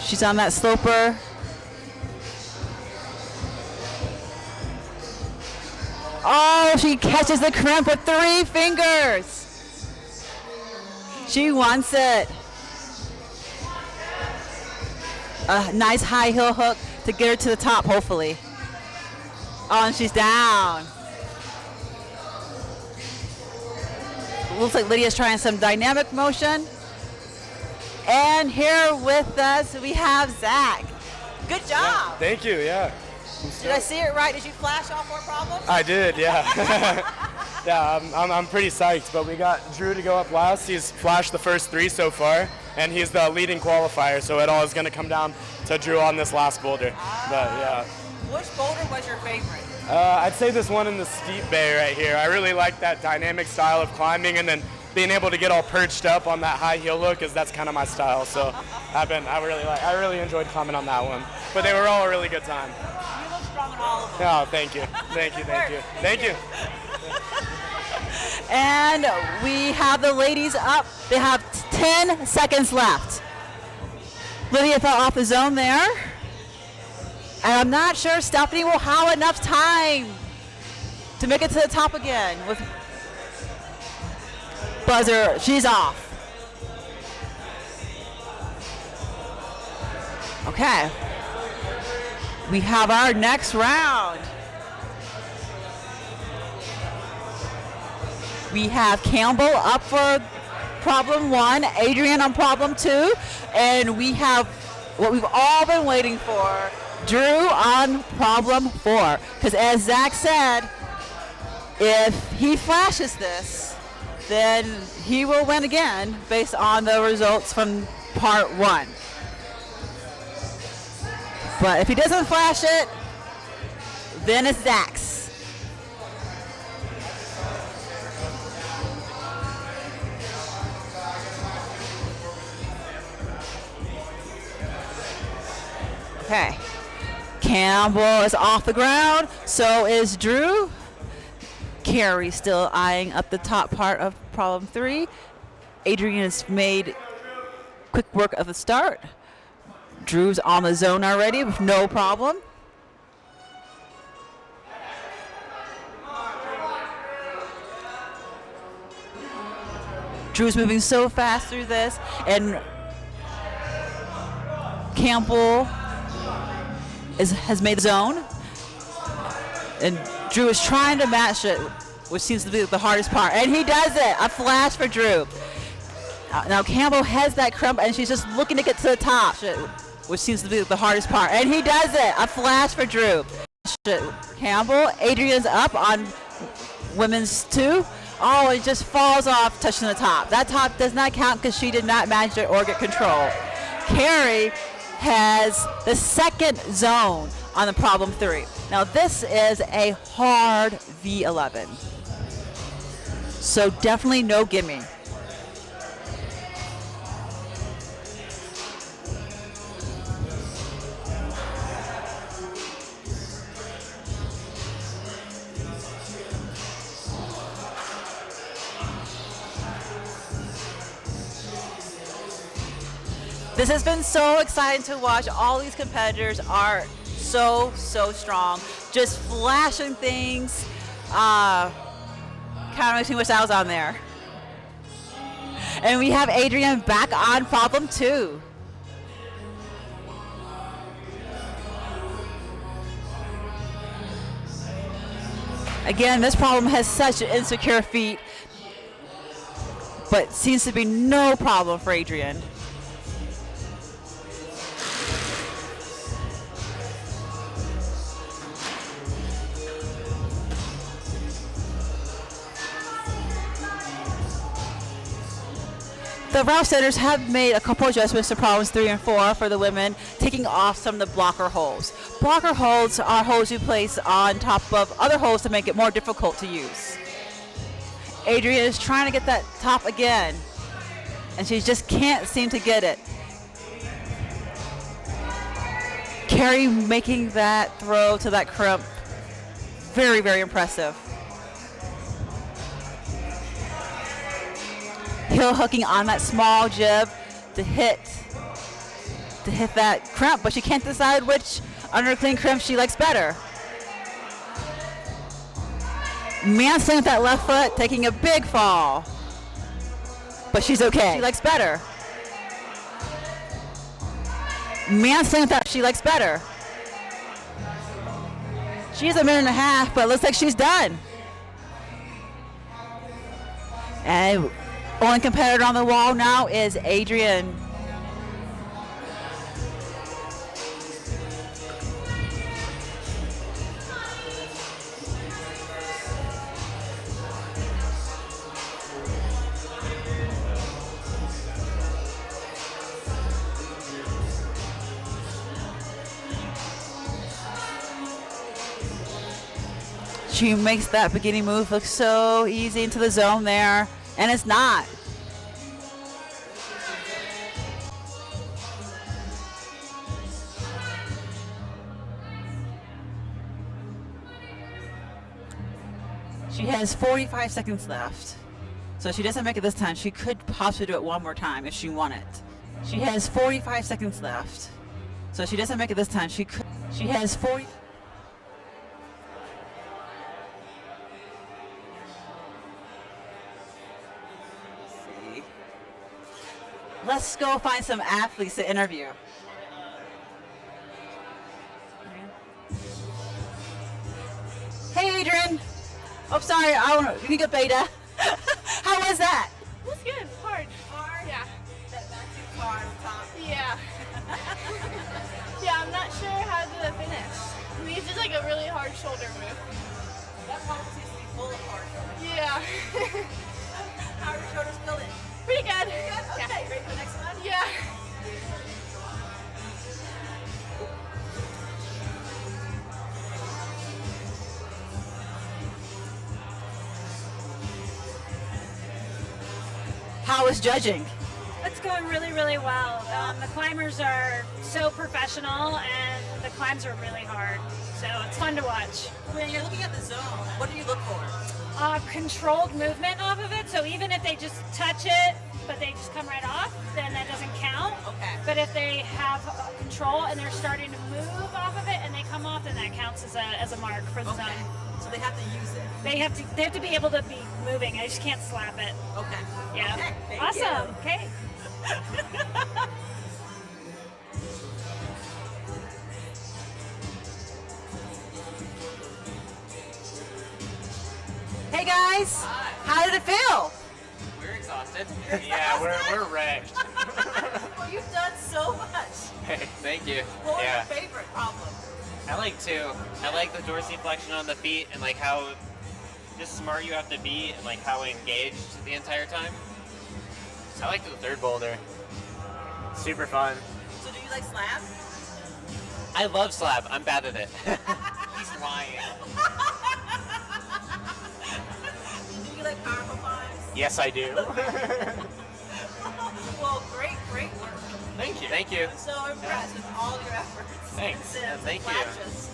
She's on that sloper. Oh, she catches the crimp with 3 fingers. She wants it. A nice high heel hook to get her to the top, hopefully. Oh, and she's down. looks like Lydia's trying some dynamic motion. And here with us, we have Zach. Good job. Yeah, thank you, yeah. Did I see it right? Did you flash all 4 problems? I did, yeah. Yeah, I'm pretty psyched, but we got Drew to go up last. He's flashed the first 3 so far, and he's the leading qualifier, so it all is going to come down to Drew on this last boulder. But yeah. Which boulder was your favorite? I'd say this one in the steep bay right here. I really like that dynamic style of climbing, and then being able to get all perched up on that high heel look, because that's kind of my style. So I really enjoyed climbing on that one. But they were all a really good time. You look strong in all of them. Oh, thank you, thank you, thank you, thank you. And we have the ladies up. They have 10 seconds left. Lydia fell off the zone there. And I'm not sure Stephanie will have enough time to make it to the top again. With buzzer, she's off. Okay. We have our next round. We have Campbell up for problem 1, Adrian on problem 2, and we have what we've all been waiting for, Drew on problem 4. Because as Zach said, if he flashes this, then he will win again based on the results from part 1. But if he doesn't flash it, then it's Zach's. Okay. Campbell is off the ground. So is Drew. Carrie still eyeing up the top part of problem 3. Adrian has made quick work of the start. Drew's on the zone already with no problem. Drew's moving so fast through this, and Campbell has made the zone, and Drew is trying to match it, which seems to be the hardest part, and he does it. A flash for Drew. Now Campbell has that crump, and she's just looking to get to the top, which seems to be the hardest part, and he does it. A flash for Drew. Campbell, Adrian's up on women's 2. Oh, it just falls off, touching the top. That top does not count because she did not manage it or get control. Carrie has the second zone on the problem 3. Now this is a hard V11. So definitely no gimme. This has been so exciting to watch. All these competitors are so strong. Just flashing things. Kind of makes me wish I was on there. And we have Adrian back on problem 2. Again, this problem has such an insecure feet, but seems to be no problem for Adrian. The route setters have made a couple adjustments to problems 3 and 4 for the women, taking off some of the blocker holes. Blocker holes are holes you place on top of other holes to make it more difficult to use. Adrian is trying to get that top again, and she just can't seem to get it. Carrie making that throw to that crimp, very, very impressive. Heel hooking on that small jib to hit that crimp, but she can't decide which underclean crimp she likes better. Man-sling with that left foot, taking a big fall, but she's okay. She likes better. Man-sling with that, she likes better. She's a minute and a half, but it looks like she's done. And only competitor on the wall now is Adrian. She makes that beginning move look so easy into the zone there, and it's not. She has 45 seconds left. So if she doesn't make it this time, she could possibly do it one more time if she won it. She has 45 seconds left. So if she doesn't make it this time, she has 40. Let's go find some athletes to interview. Hey, Adrian. Oh, sorry. You can get beta. How was that? It was good. Hard. Hard? Yeah. Not too far on top. Yeah. Yeah, I'm not sure how to finish. I mean, it's just like a really hard shoulder move. That part seems to be full of hard. Yeah. How are your shoulders feeling? Pretty good. Okay, Yeah. ready for the next one? Yeah. How is judging? It's going really, really well. The climbers are so professional and the climbs are really hard. So it's fun to watch. When you're looking at the zone, what do you look for? Controlled movement off of it. So even if they just touch it, but they just come right off, then that doesn't count. Okay. But if they have control and they're starting to move off of it and they come off, then that counts as a mark for the zone. So they have to use it. They have to be able to be moving. I just can't slap it. Okay. Yeah. Okay, thank Awesome. you. Okay. Hey guys, how did it feel? We're exhausted. Yeah, we're wrecked. Well, you've done so much. Hey, thank you. What was Yeah. your favorite problem? I like two. I like the dorsiflexion on the feet and like how just smart you have to be and like how engaged the entire time. I like the third boulder. Super fun. So do you like slab? I love slab. I'm bad at it. He's lying. Do you like powerful climbs? Yes, I do. Well, great work. Thank you. Thank you. I'm so impressed with all your efforts. Thanks. Since Thank you. flashes.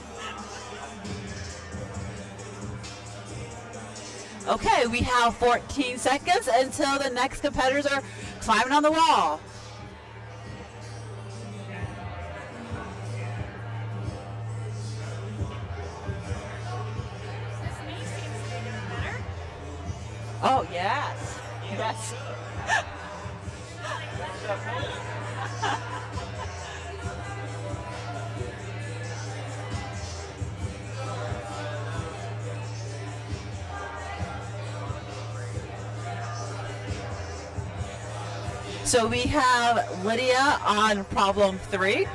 Okay, we have 14 seconds until the next competitors are climbing on the wall. This knee seems to be doing better. Oh, yes. Yes. So we have Lydia on problem 3.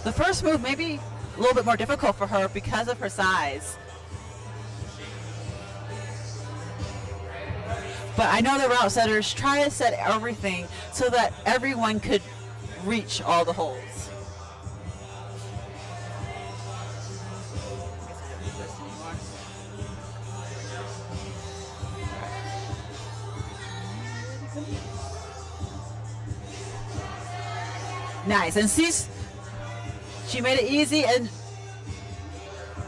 The first move may be a little bit more difficult for her because of her size. But I know the route setters try to set everything so that everyone could reach all the holes. Nice, and she made it easy and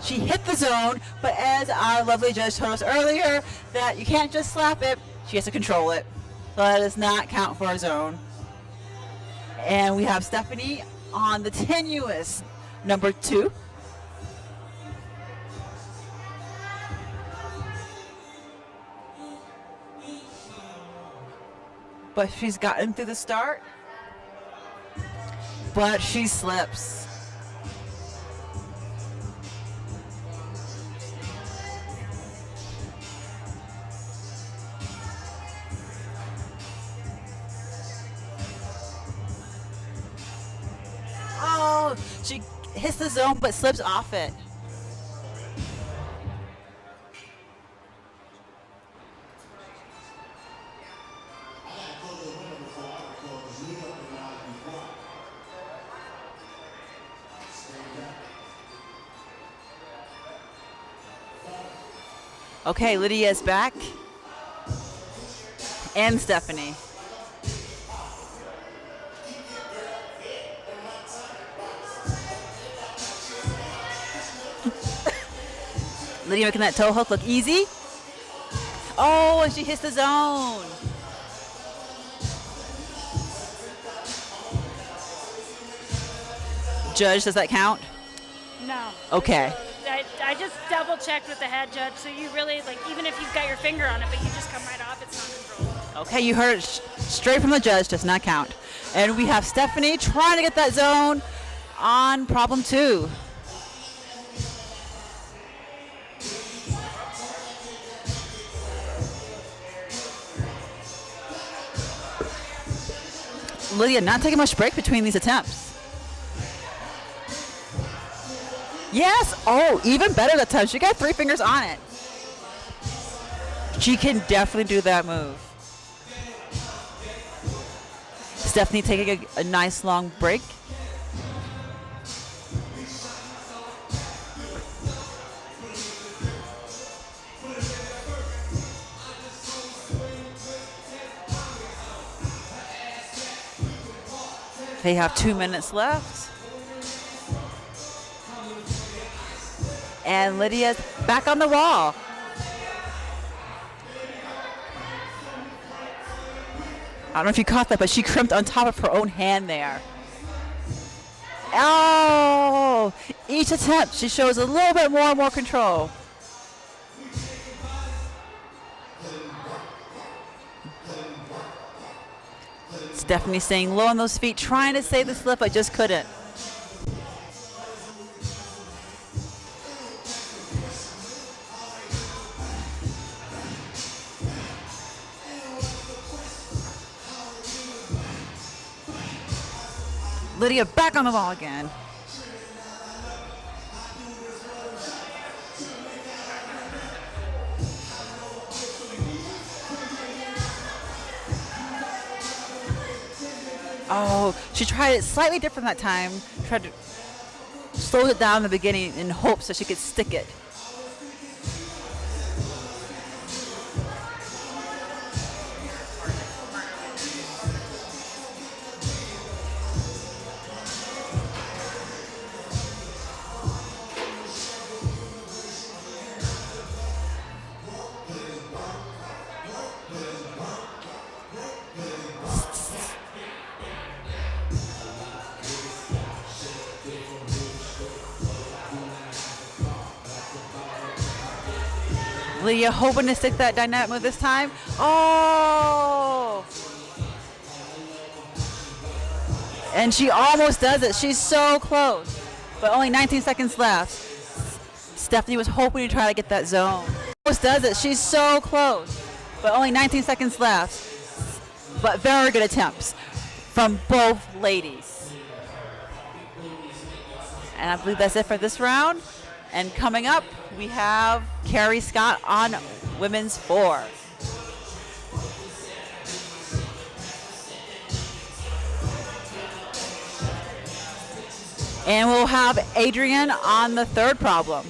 she hit the zone, but as our lovely judge told us earlier, that you can't just slap it, she has to control it. So that does not count for a zone. And we have Stephanie on the tenuous number 2. But she's gotten through the start. But she slips. she hits the zone but slips off it. Okay, Lydia's back. And Stephanie. Lydia making that toe hook look easy. Oh, and she hits the zone. Judge, does that count? No. Okay. I just double checked with the head judge, so you really, like, even if you've got your finger on it, but you just come right off, it's not controlled. Okay, you heard it straight from the judge, does not count. And we have Stephanie trying to get that zone on problem 2. Lydia not taking much break between these attempts. Yes. Oh, even better that time. She got 3 fingers on it. She can definitely do that move. Stephanie taking a nice long break. They have 2 minutes left. And Lydia's back on the wall. I don't know if you caught that, but she crimped on top of her own hand there. Oh! Each attempt, she shows a little bit more and more control. Stephanie staying low on those feet, trying to save the slip, but just couldn't. Lydia back on the wall again. Oh, she tried it slightly different that time. Tried to slow it down in the beginning in hopes that she could stick it. Lydia hoping to stick that dynamic move this time. Oh! And she almost does it. She's so close. But only 19 seconds left. Stephanie was hoping to try to get that zone. Almost does it. She's so close. But only 19 seconds left. But very good attempts from both ladies. And I believe that's it for this round. And coming up, we have Carrie Scott on women's 4. And we'll have Adrian on the 3rd problem.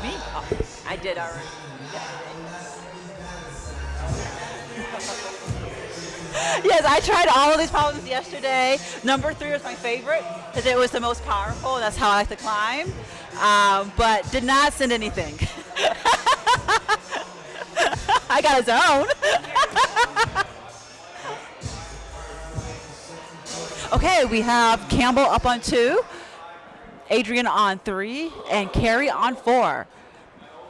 Me? Oh, I did already. Yes, I tried all of these problems yesterday. Number 3 was my favorite because it was the most powerful. And that's how I like to climb. But did not send anything. I got a zone. Okay, we have Campbell up on 2, Adrian on 3, and Carrie on 4.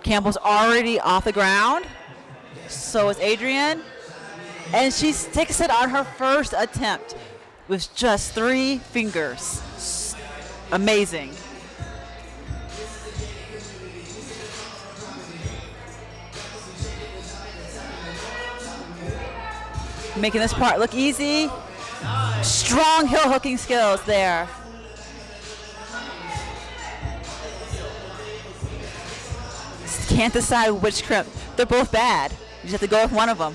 Campbell's already off the ground. So is Adrian. And she sticks it on her first attempt with just 3 fingers. Amazing. Making this part look easy. Strong heel hooking skills there. Can't decide which crimp. They're both bad. You just have to go with one of them.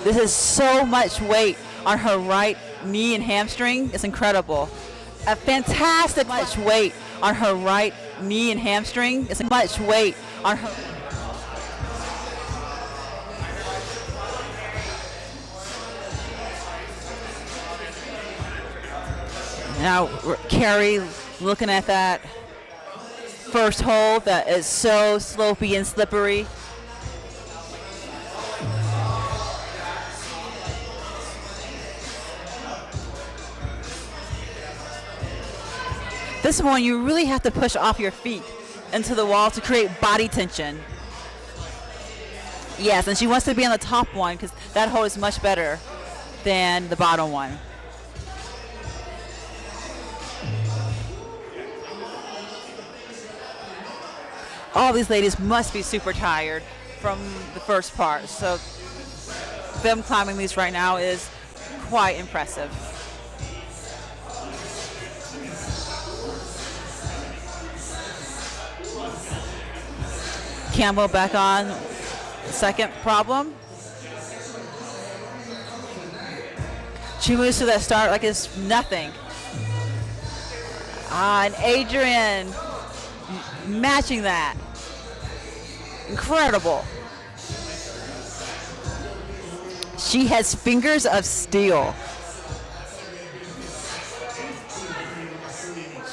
This is so much weight on her right knee and hamstring. It's incredible. A fantastic much weight on her right knee and hamstring. It's much weight on her. Now Carrie looking at that first hold that is so slopey and slippery. This one you really have to push off your feet into the wall to create body tension. Yes, and she wants to be on the top one because that hold is much better than the bottom one. All these ladies must be super tired from the first part, so them climbing these right now is quite impressive. Campbell back on second problem. She moves to that start like it's nothing. And Adrian matching that. Incredible. She has fingers of steel.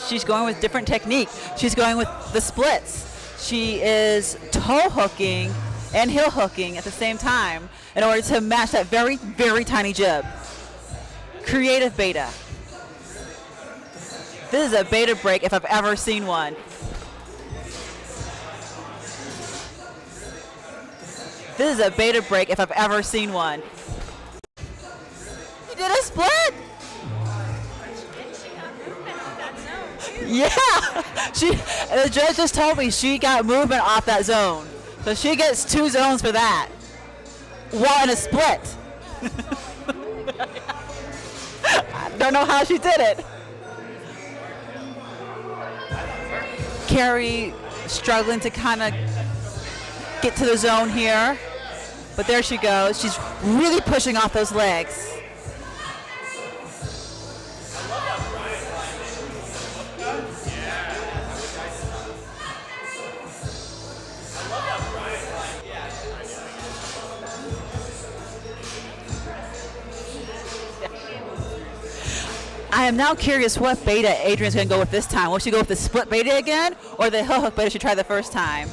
She's going with different technique. She's going with the splits. She is toe hooking and heel hooking at the same time in order to match that very, very tiny jib. Creative beta. This is a beta break if I've ever seen one. This is a beta break if I've ever seen one. You did a split? Yeah, the judge just told me she got movement off that zone. So she gets 2 zones for that. While in a split. I don't know how she did it. Carrie struggling to kind of get to the zone here. But there she goes. She's really pushing off those legs. I am now curious what beta Adrian's going to go with this time. Will she go with the split beta again or the heel hook beta she tried the first time?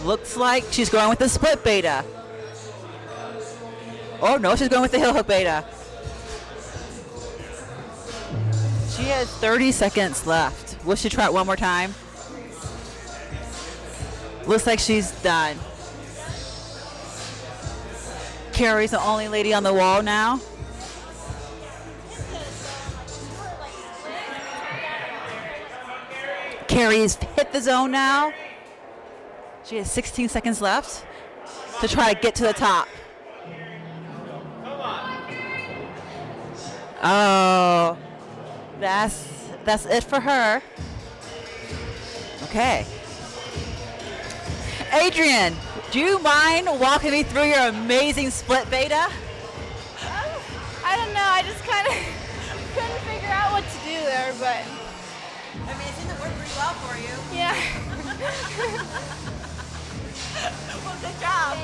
Looks like she's going with the split beta. Oh no, she's going with the heel hook beta. She has 30 seconds left. Will she try it one more time? Looks like she's done. Carrie's the only lady on the wall now. Carrie's hit the zone now. She has 16 seconds left to try to get to the top. Oh, that's it for her. Okay. Adrian, do you mind walking me through your amazing split beta? I don't know. I just kind of couldn't figure out what to do there, but. I mean, it seemed to work pretty well for you. Yeah. Well, good job.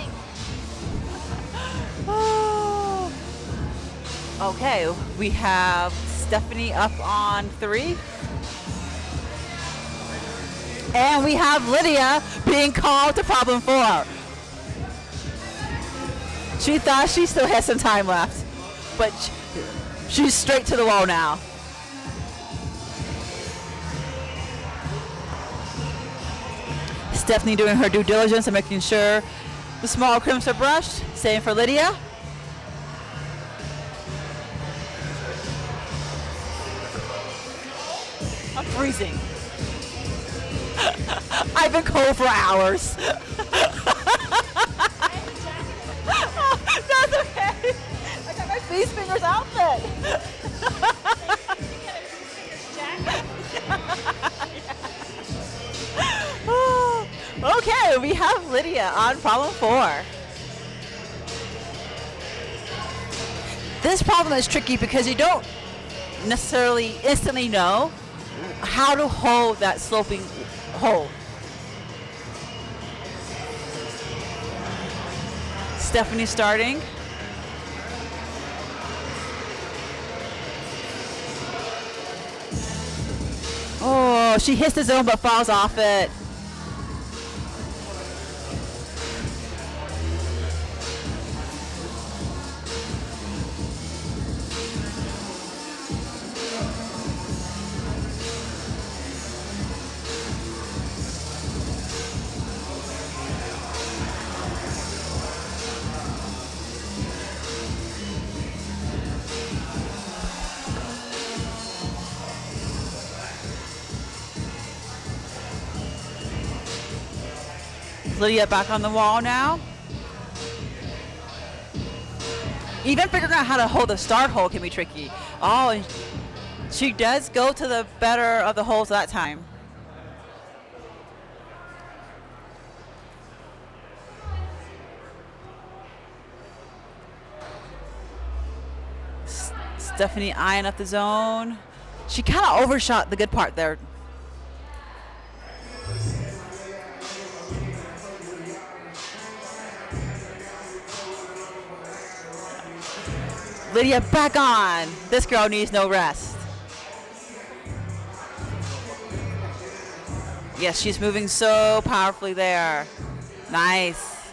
Okay, we have Stephanie up on 3. And we have Lydia being called to problem 4. She thought she still had some time left, but she's straight to the wall now. Stephanie doing her due diligence and making sure the small crimps are brushed. Same for Lydia. I'm freezing. I've been cold for hours. Oh, that's okay. I got my face fingers outfit. Okay, we have Lydia on problem 4. This problem is tricky because you don't necessarily instantly know how to hold that sloping hold. Stephanie starting. Oh, she hits the zone but falls off it. Lydia back on the wall now. Even figuring out how to hold the start hold can be tricky. Oh, and she does go to the better of the holds that time. Stephanie eyeing up the zone. She kind of overshot the good part there. Lydia back on. This girl needs no rest. Yes, she's moving so powerfully there. Nice.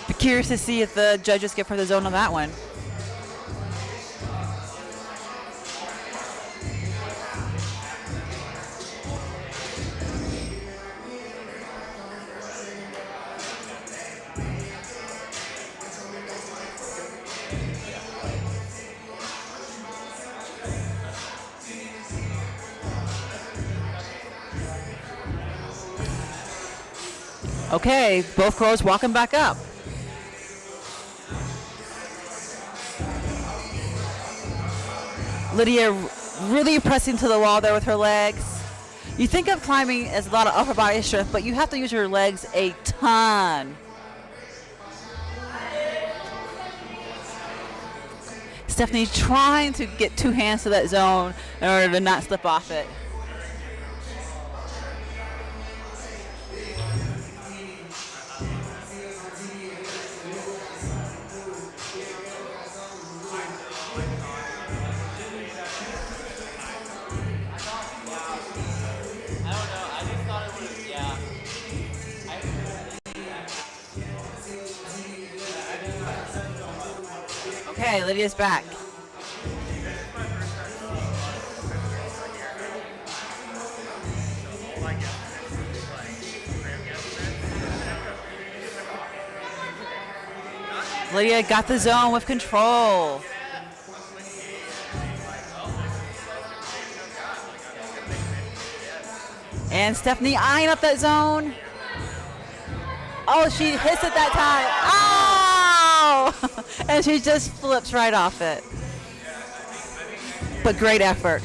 Be curious to see if the judges give her the zone on that one. Okay, both girls walking back up. Lydia really pressing to the wall there with her legs. You think of climbing as a lot of upper body strength, but you have to use your legs a ton. Stephanie trying to get 2 hands to that zone in order to not slip off it. Okay, Lydia's back. Lydia got the zone with control. And Stephanie eyeing up that zone. Oh, she hits it that time. Oh! And she just flips right off it. But great effort.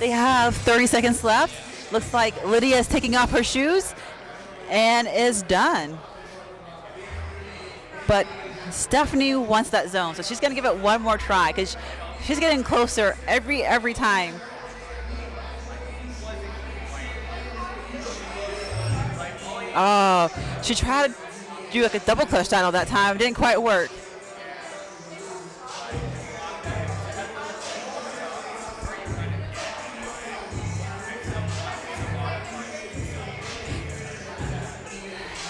They have 30 seconds left. Looks like Lydia is taking off her shoes and is done. But Stephanie wants that zone, so she's going to give it one more try because she's getting closer every time. Oh, she tried to do like a double clutch title that time. It didn't quite work.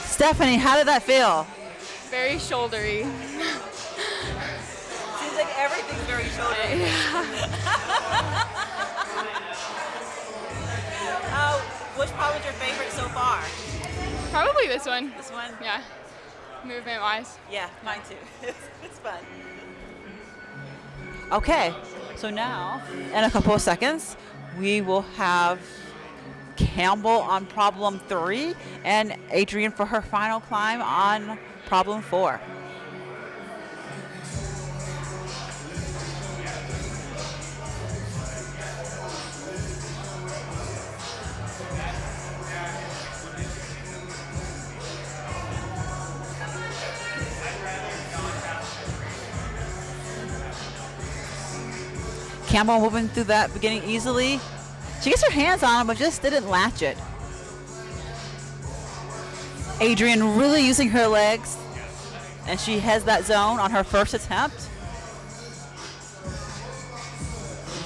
Stephanie, how did that feel? Very shouldery. Seems like everything's very shouldery. Which part was your favorite so far? Probably this one. This one? Yeah. Movement wise. Yeah, mine too. It's fun. Okay, so now in a couple of seconds, we will have Campbell on problem 3 and Adrian for her final climb on problem 4. Campbell moving through that beginning easily. She gets her hands on him, but just didn't latch it. Adrian really using her legs, and she has that zone on her first attempt.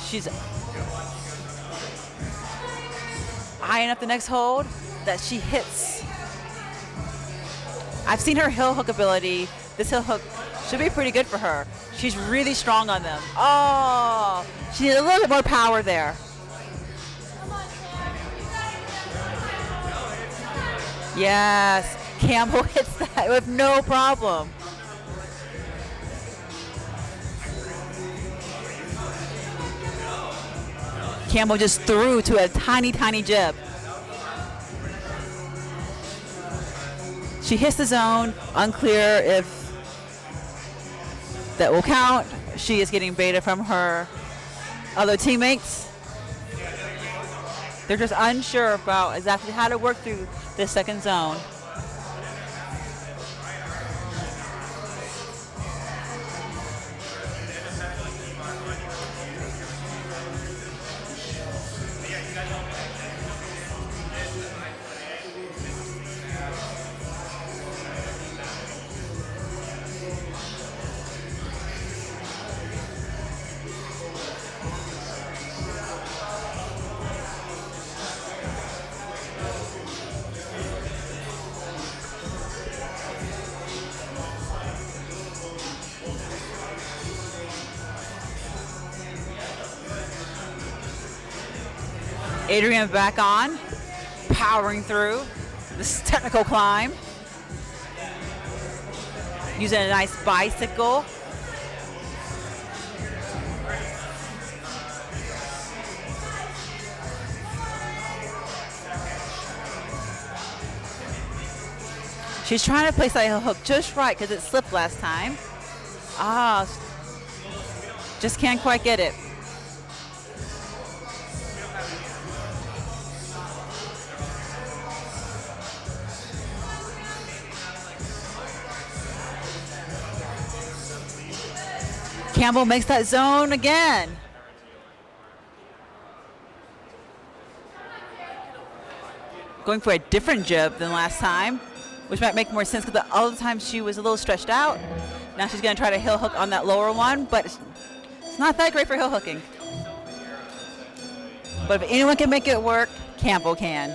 She's eyeing up the next hold that she hits. I've seen her hill hook ability. This hill hook should be pretty good for her. She's really strong on them. Oh, she needs a little bit more power there. Yes, Campbell hits that with no problem. Campbell just threw to a tiny, tiny jib. She hits the zone, unclear if that will count. She is getting beta from her other teammates. They're just unsure about exactly how to work through this second zone. Adrian back on, powering through this technical climb. Using a nice bicycle. She's trying to place that hook just right because it slipped last time. Ah, just can't quite get it. Campbell makes that zone again. Going for a different jib than last time, which might make more sense because the other time she was a little stretched out. Now she's going to try to hill hook on that lower one, but it's not that great for hill hooking. But if anyone can make it work, Campbell can.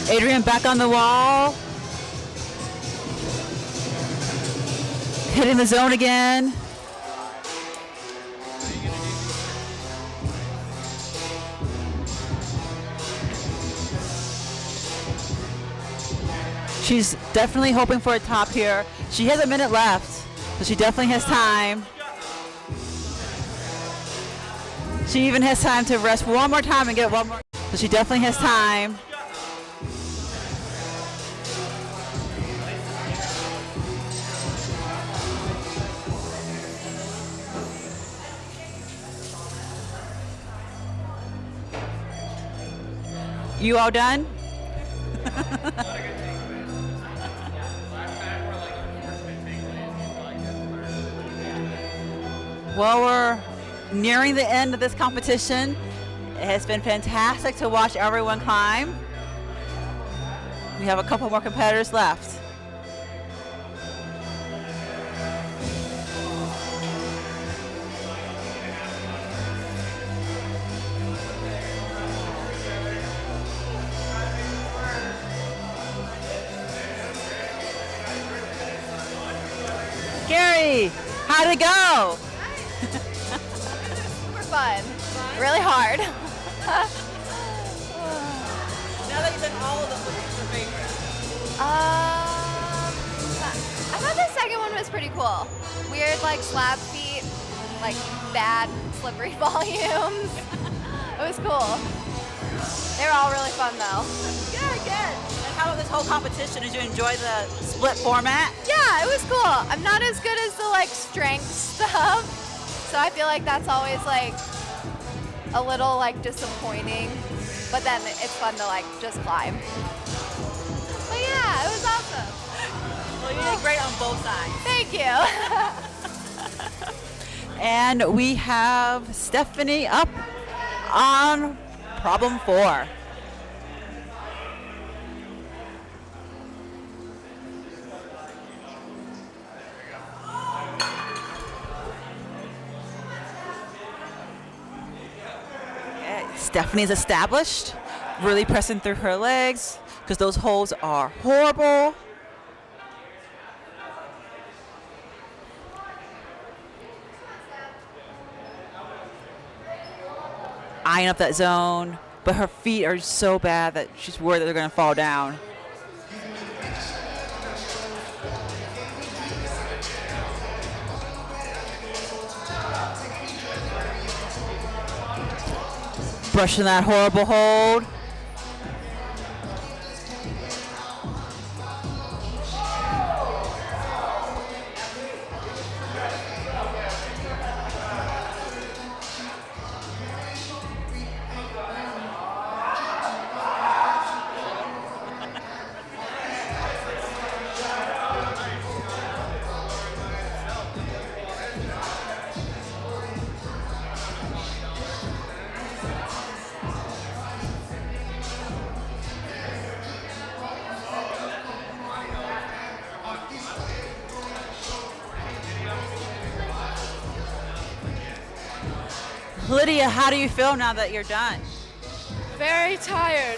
Adrian back on the wall. Hitting the zone again. She's definitely hoping for a top here. She has a minute left, so she definitely has time. She even has time to rest one more time and get one more. So she definitely has time. You all done? Well, we're nearing the end of this competition. It has been fantastic to watch everyone climb. We have a couple more competitors left. Lily, how'd it go? Super fun. Really hard. Now that you've done all of them, what's your favorite? I thought the second one was pretty cool. Weird, like slab feet, like bad slippery volumes. It was cool. They were all really fun though. Good, good. And how about this whole competition? Did you enjoy the split format? Yeah, it was cool. I'm not as good as the like strength stuff, so I feel like that's always like a little like disappointing. But then it's fun to like just climb. But yeah, it was awesome. Well, you did great on both sides. Thank you. And we have Stephanie up on problem 4. Okay, Stephanie's established, really pressing through her legs because those holds are horrible. Eyeing up that zone, but her feet are so bad that she's worried that they're going to fall down. Brushing that horrible hold. Lydia, how do you feel now that you're done? Very tired.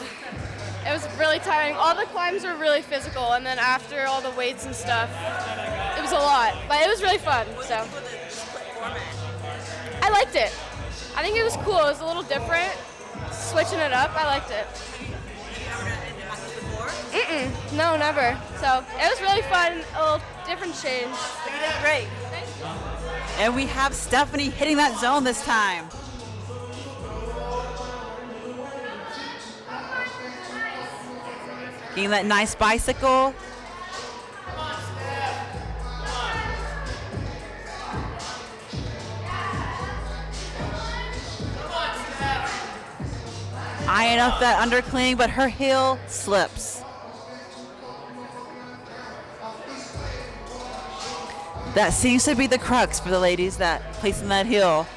It was really tiring. All the climbs were really physical, and then after all the weights and stuff, it was a lot. But it was really fun. So I liked it. I think it was cool. It was a little different, switching it up. I liked it. No, never. So it was really fun. A little different change. You did great. And we have Stephanie hitting that zone this time. Getting that nice bicycle. Eyeing up that undercling, but her heel slips. That seems to be the crux for the ladies, that placing that heel.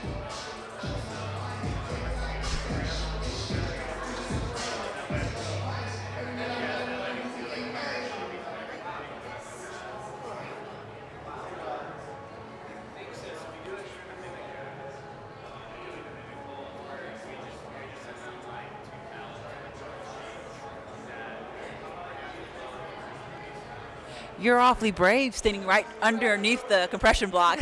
You're awfully brave, standing right underneath the compression block.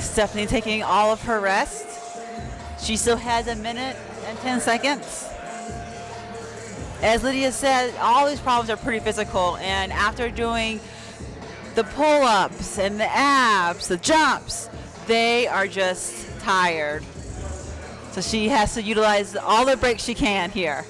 Stephanie taking all of her rest. She still has 1 minute and 10 seconds. As Lydia said, all these problems are pretty physical, and after doing the pull-ups and the abs, the jumps, they are just tired. So she has to utilize all the breaks she can here.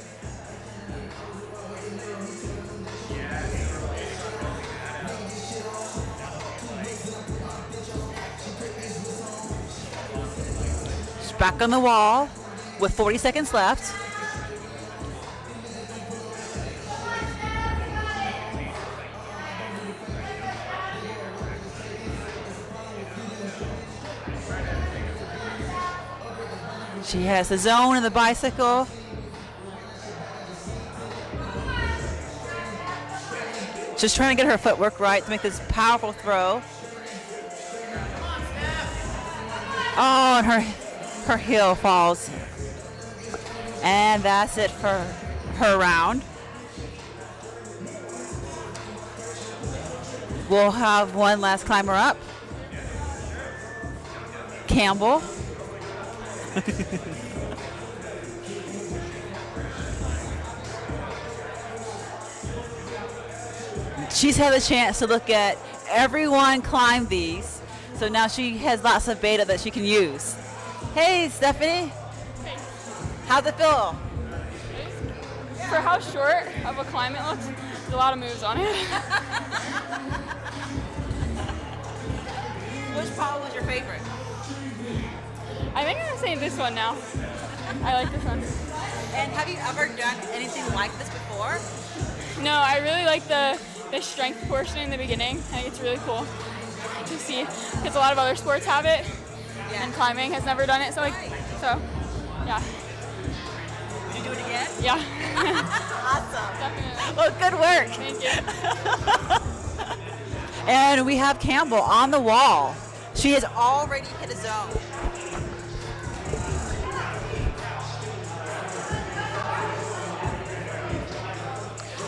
Back on the wall with 40 seconds left. She has the zone and the bicycle. Just trying to get her footwork right to make this powerful throw. Oh, and her heel falls. And that's it for her round. We'll have one last climber up. Campbell. She's had a chance to look at everyone climb these, so now she has lots of beta that she can use. Hey, Stephanie. Hey. How'd it feel? For how short of a climb it looks, there's a lot of moves on it. Which part was your favorite? I think I'm gonna say this one now. I like this one. And have you ever done anything like this before? No, I really like the strength portion in the beginning. I think it's really cool to see because a lot of other sports have it, and climbing has never done it. So yeah. Would you do it again? Yeah. Awesome. Definitely. Well, good work. Thank you. And we have Campbell on the wall. She has already hit a zone.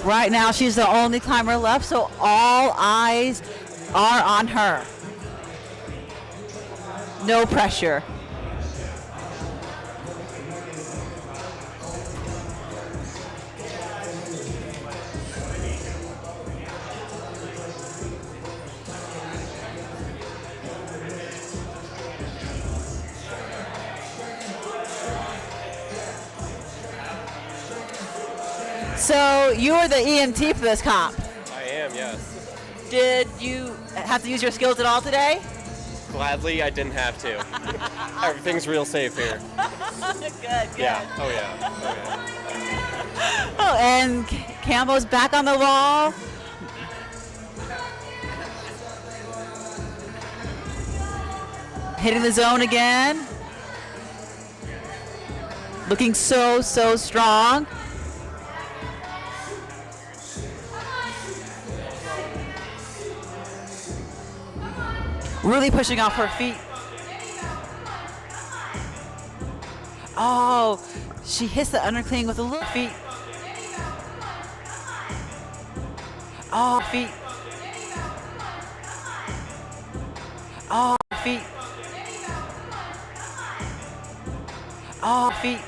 Right now, she's the only climber left, so all eyes are on her. No pressure. So you were the EMT for this comp. I am, yes. Did you have to use your skills at all today? Gladly, I didn't have to. Everything's real safe here. Good. Yeah. Oh yeah. Oh, and Campbell's back on the wall. Hitting the zone again. Looking so strong. Really pushing off her feet. Oh, she hits the undercling with a little feet. Oh, feet. Oh, feet. Oh, feet.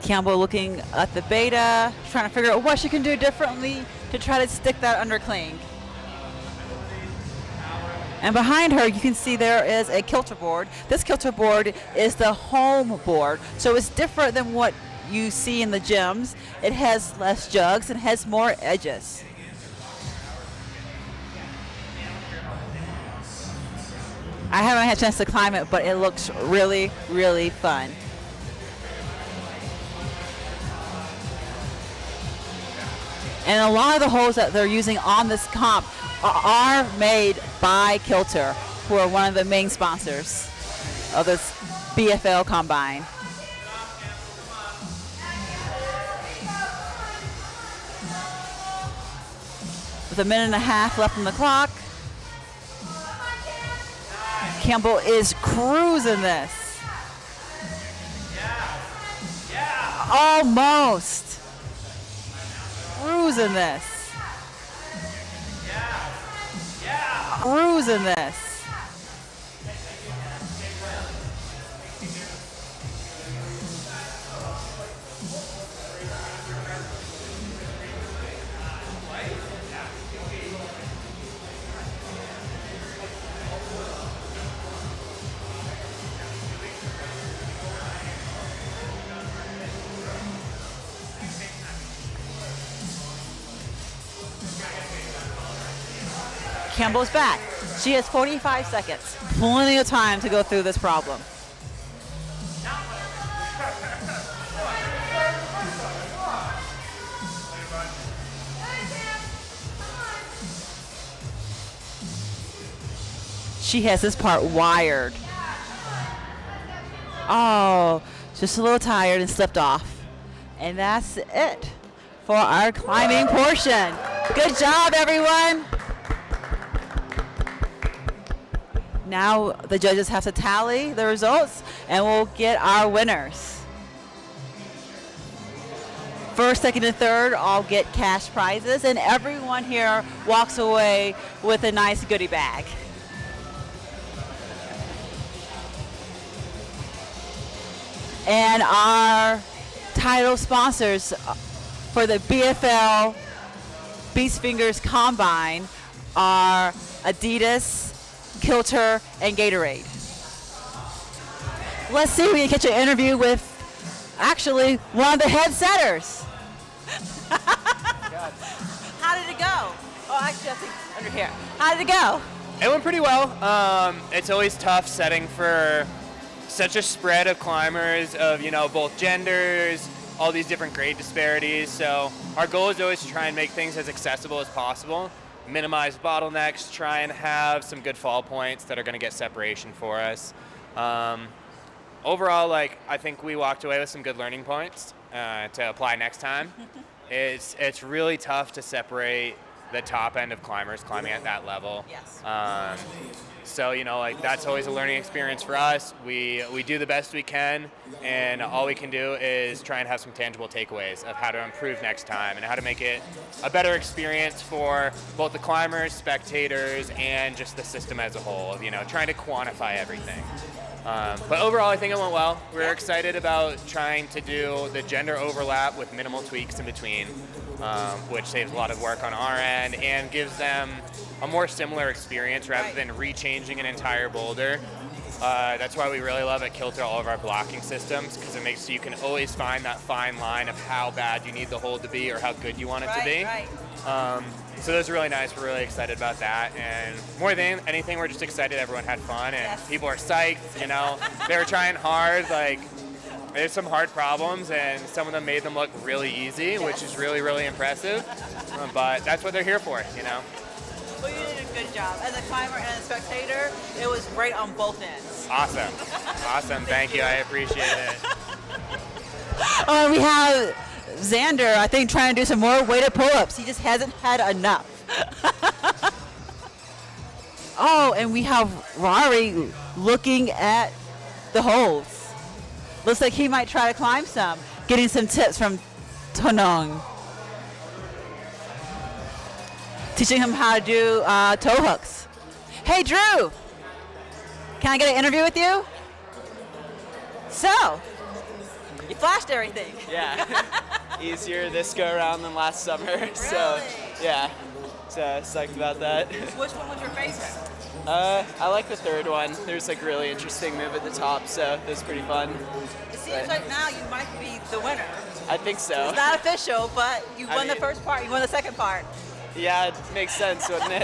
Campbell looking at the beta, trying to figure out what she can do differently to try to stick that undercling. And behind her, you can see there is a kilter board. This kilter board is the home board, so it's different than what you see in the gyms. It has less jugs and has more edges. I haven't had a chance to climb it, but it looks really, really fun. And a lot of the holes that they're using on this comp are made by Kilter, who are one of the main sponsors of this BFL Combine. With a minute and a half left on the clock, Campbell is cruising this. Almost. Cruising this. Cruising this. Campbell's back. She has 45 seconds. Plenty of time to go through this problem. She has this part wired. Oh, just a little tired and slipped off. And that's it for our climbing portion. Good job, everyone. Now the judges have to tally the results and we'll get our winners. First, second, and third all get cash prizes, and everyone here walks away with a nice goodie bag. And our title sponsors for the BFL Beast Fingers Combine are Adidas, Kilter, and Gatorade. Let's see if we can catch an interview with actually one of the head setters. How did it go? Oh, actually, I think under here. How did it go? It went pretty well. It's always tough setting for such a spread of climbers of, you know, both genders, all these different grade disparities. So our goal is always to try and make things as accessible as possible, minimize bottlenecks, try and have some good fall points that are going to get separation for us. Overall, like, I think we walked away with some good learning points to apply next time. It's really tough to separate the top end of climbers climbing at that level. Yes. So, you know, like, that's always a learning experience for us. We do the best we can, and all we can do is try and have some tangible takeaways of how to improve next time and how to make it a better experience for both the climbers, spectators, and just the system as a whole, you know, trying to quantify everything. But overall, I think it went well. We're excited about trying to do the gender overlap with minimal tweaks in between, which saves a lot of work on our end and gives them a more similar experience rather than rechanging an entire boulder. That's why we really love at Kilter all of our blocking systems, because it makes so you can always find that fine line of how bad you need the hold to be or how good you want it to be. So those are really nice. We're really excited about that. And more than anything, we're just excited everyone had fun and people are psyched, you know. They were trying hard. Like, there's some hard problems and some of them made them look really easy, which is really, really impressive. But that's what they're here for, you know. Well, you did a good job. As a climber and a spectator, it was great on both ends. Awesome. Awesome. Thank you. I appreciate it. We have Xander, I think, trying to do some more weighted pull-ups. He just hasn't had enough. Oh, and we have Rory looking at the holds. Looks like he might try to climb some, getting some tips from Tonong. Teaching him how to do toe hooks. Hey, Drew, can I get an interview with you? So, you flashed everything. Yeah, easier this go around than last summer. Really? So, yeah, so psyched about that. Which one was your favorite? I like the third one. There's like really interesting move at the top, so it was pretty fun. It seems like now you might be the winner. I think so. It's not official, but you won the first part, you won the second part. Yeah, it makes sense, wouldn't it?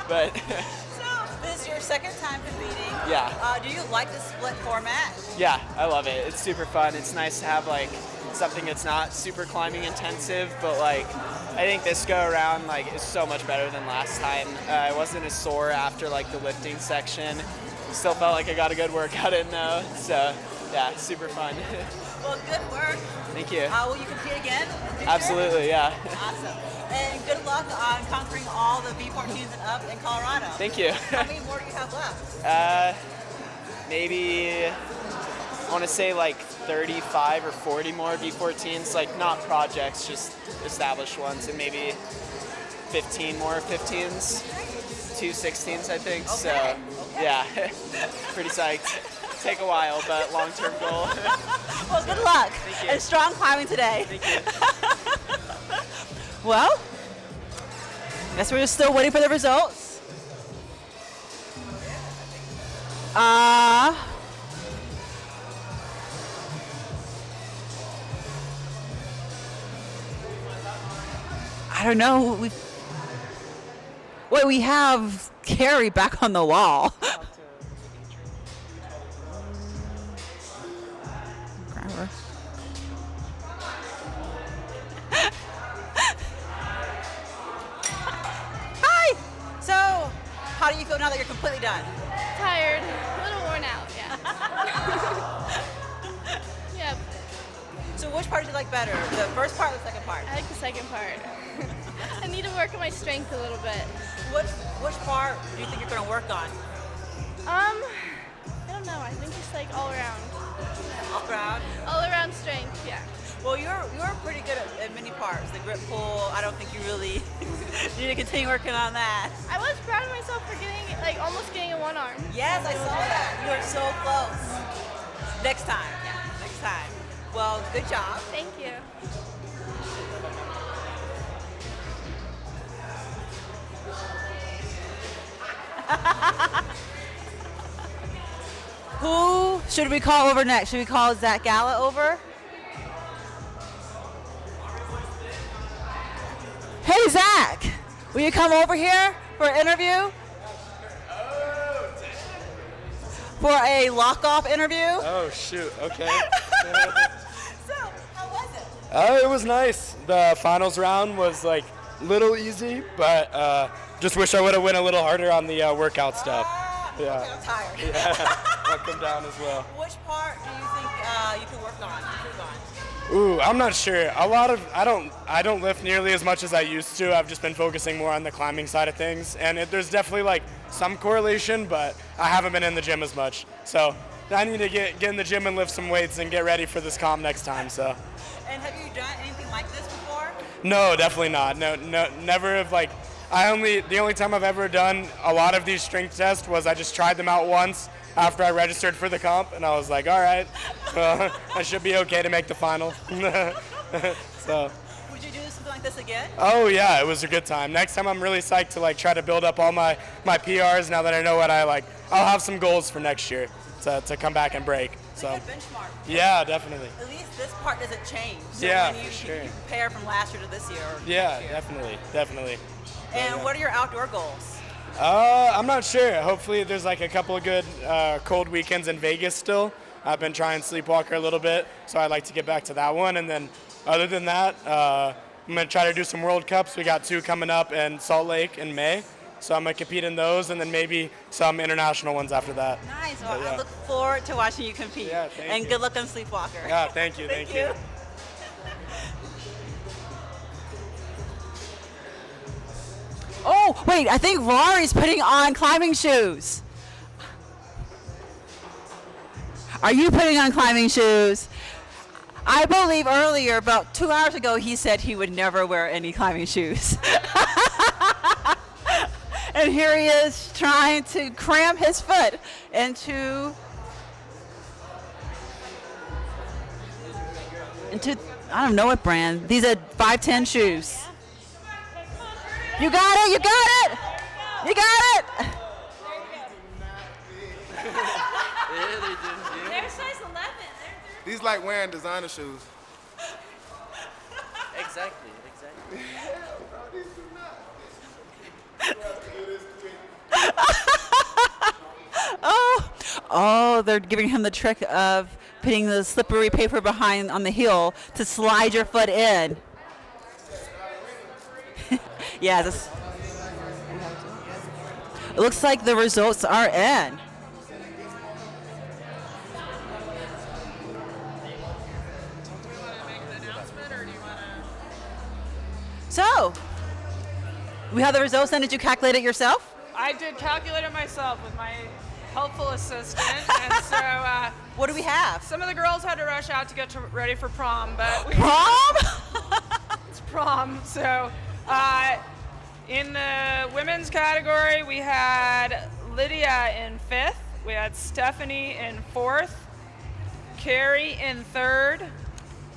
But so this is your second time competing. Yeah. Do you like the split format? Yeah, I love it. It's super fun. It's nice to have like something that's not super climbing intensive, but like I think this go around like is so much better than last time. I wasn't as sore after like the lifting section. Still felt like I got a good workout in though. So yeah, super fun. Well, good work. Thank you. Will you compete again? Absolutely, yeah. Awesome. And good luck on conquering all the B14s and up in Colorado. Thank you. How many more do you have left? Maybe I want to say like 35 or 40 more B14s, like not projects, just established ones, and maybe 15 more 15s, 2 16s, I think. Okay. So, yeah, pretty psyched. Take a while, but long-term goal. Well, good luck. Thank you. And strong climbing today. Thank you. Well, guess we're just still waiting for the results. I don't know. Wait, but we have Carrie back on the wall. Grab her. Hi! So, how do you feel now that you're completely done? Tired, a little worn out, yeah. Yep, So which part did you like better? The first part or the second part? I like the second part. I need to work on my strength a little bit. Which part do you think you're going to work on? I don't know. I think just like all around. All around? All around strength, yeah. Well, you're pretty good at many parts. The grip pull, I don't think you really need to continue working on that. I was proud of myself for getting, like, almost getting a one arm. Yes, I saw that. You are so close. Next time. Yeah, next time. Well, good job. Thank you. Who should we call over next? Should we call Zach Gala over? Hey, Zach, will you come over here for an interview? For a lock-off interview? Oh, shoot. Okay. So, how was it? It was nice. The finals round was like little easy, but just wish I would have went a little harder on the workout stuff. Yeah. Okay, I'm tired. Yeah. I'll come down as well. Which part do you think you can work on, improve on? Ooh, I'm not sure. I don't lift nearly as much as I used to. I've just been focusing more on the climbing side of things, and there's definitely like some correlation, but I haven't been in the gym as much. So I need to get in the gym and lift some weights and get ready for this comp next time. So. And have you done anything like this before? No, definitely not. No, never have like. The only time I've ever done a lot of these strength tests was I just tried them out once after I registered for the comp, and I was like, all right, I should be okay to make the final. So. Would you do something like this again? Oh yeah, it was a good time. Next time I'm really psyched to like try to build up all my PRs now that I know what I like. I'll have some goals for next year to come back and break. So. Benchmark. Yeah, definitely. At least this part doesn't change. So Yeah, when you, for sure. you compare from last year to this year. Yeah, definitely. And what are your outdoor goals? I'm not sure. Hopefully there's like a couple of good cold weekends in Vegas still. I've been trying Sleepwalker a little bit, so I'd like to get back to that one. And then other than that, I'm going to try to do some World Cups. We got 2 coming up in Salt Lake in May. So I'm going to compete in those and then maybe some international ones after that. Nice. Well, But, yeah. I look forward to watching you compete. Yeah, thank and you. good luck on Sleepwalker. Yeah, thank you. Thank you. Oh, wait, I think Rory's putting on climbing shoes. Are you putting on climbing shoes? I believe earlier, about 2 hours ago, he said he would never wear any climbing shoes. And here he is trying to cram his foot into, I don't know what brand. These are 5'10" shoes. You got it, you got it! You got it! They're size 11. These like wearing designer shoes. Exactly. Oh, they're giving him the trick of putting the slippery paper behind on the heel to slide your foot in. Yeah, it looks like the results are in. So, we have the results in. Did you calculate it yourself? I did calculate it myself with my helpful assistant, and so what do we have? Some of the girls had to rush out to get ready for prom, but Prom? It's prom. So, in the women's category, we had Lydia in 5th, we had Stephanie in 4th, Carrie in 3rd,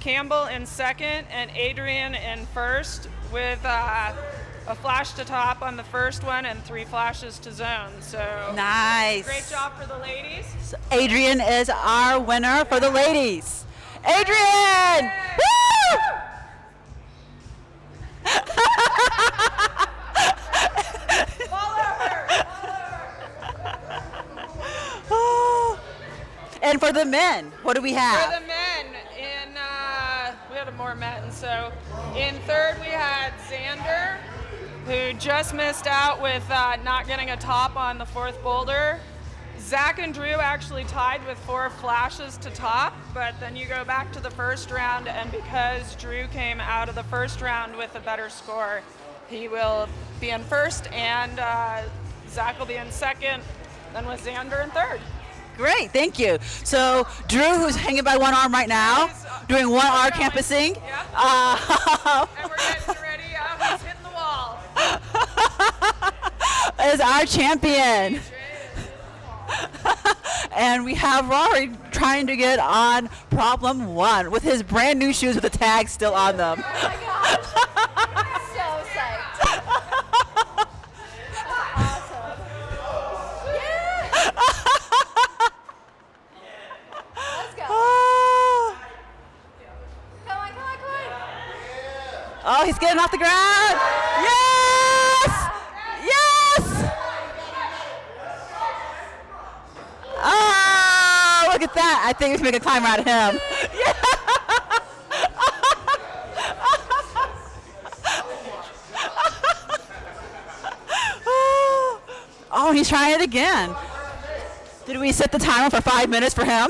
Campbell in 2nd, and Adrian in 1st, with a flash to top on the first one and 3 flashes to zone. So nice. Great job for the ladies. So Adrian is our winner for the ladies. Adrian! Woo! Well, the men, what do we have? For the men, we had more men. So in third we had Xander, who just missed out with not getting a top on the fourth boulder. Zach and Drew actually tied with 4 flashes to top, but then you go back to the first round, and because Drew came out of the first round with a better score, he will be in first, and Zach will be in second, then with Xander in third. Great, thank you. So Drew, who's hanging by one arm right now, doing 1 hour campusing. And we're getting ready, he's hitting the wall. Is our champion. And we have Rory trying to get on problem 1 with his brand new shoes with the tag still on them. Oh my gosh. So psyched. That's awesome. Yeah. Let's go. Come on. Oh, he's getting off the ground. Yes! Yes! Oh, look at that. I think we can make a climber out of him. Yeah. Oh, he's trying it again. Did we set the timer for 5 minutes for him?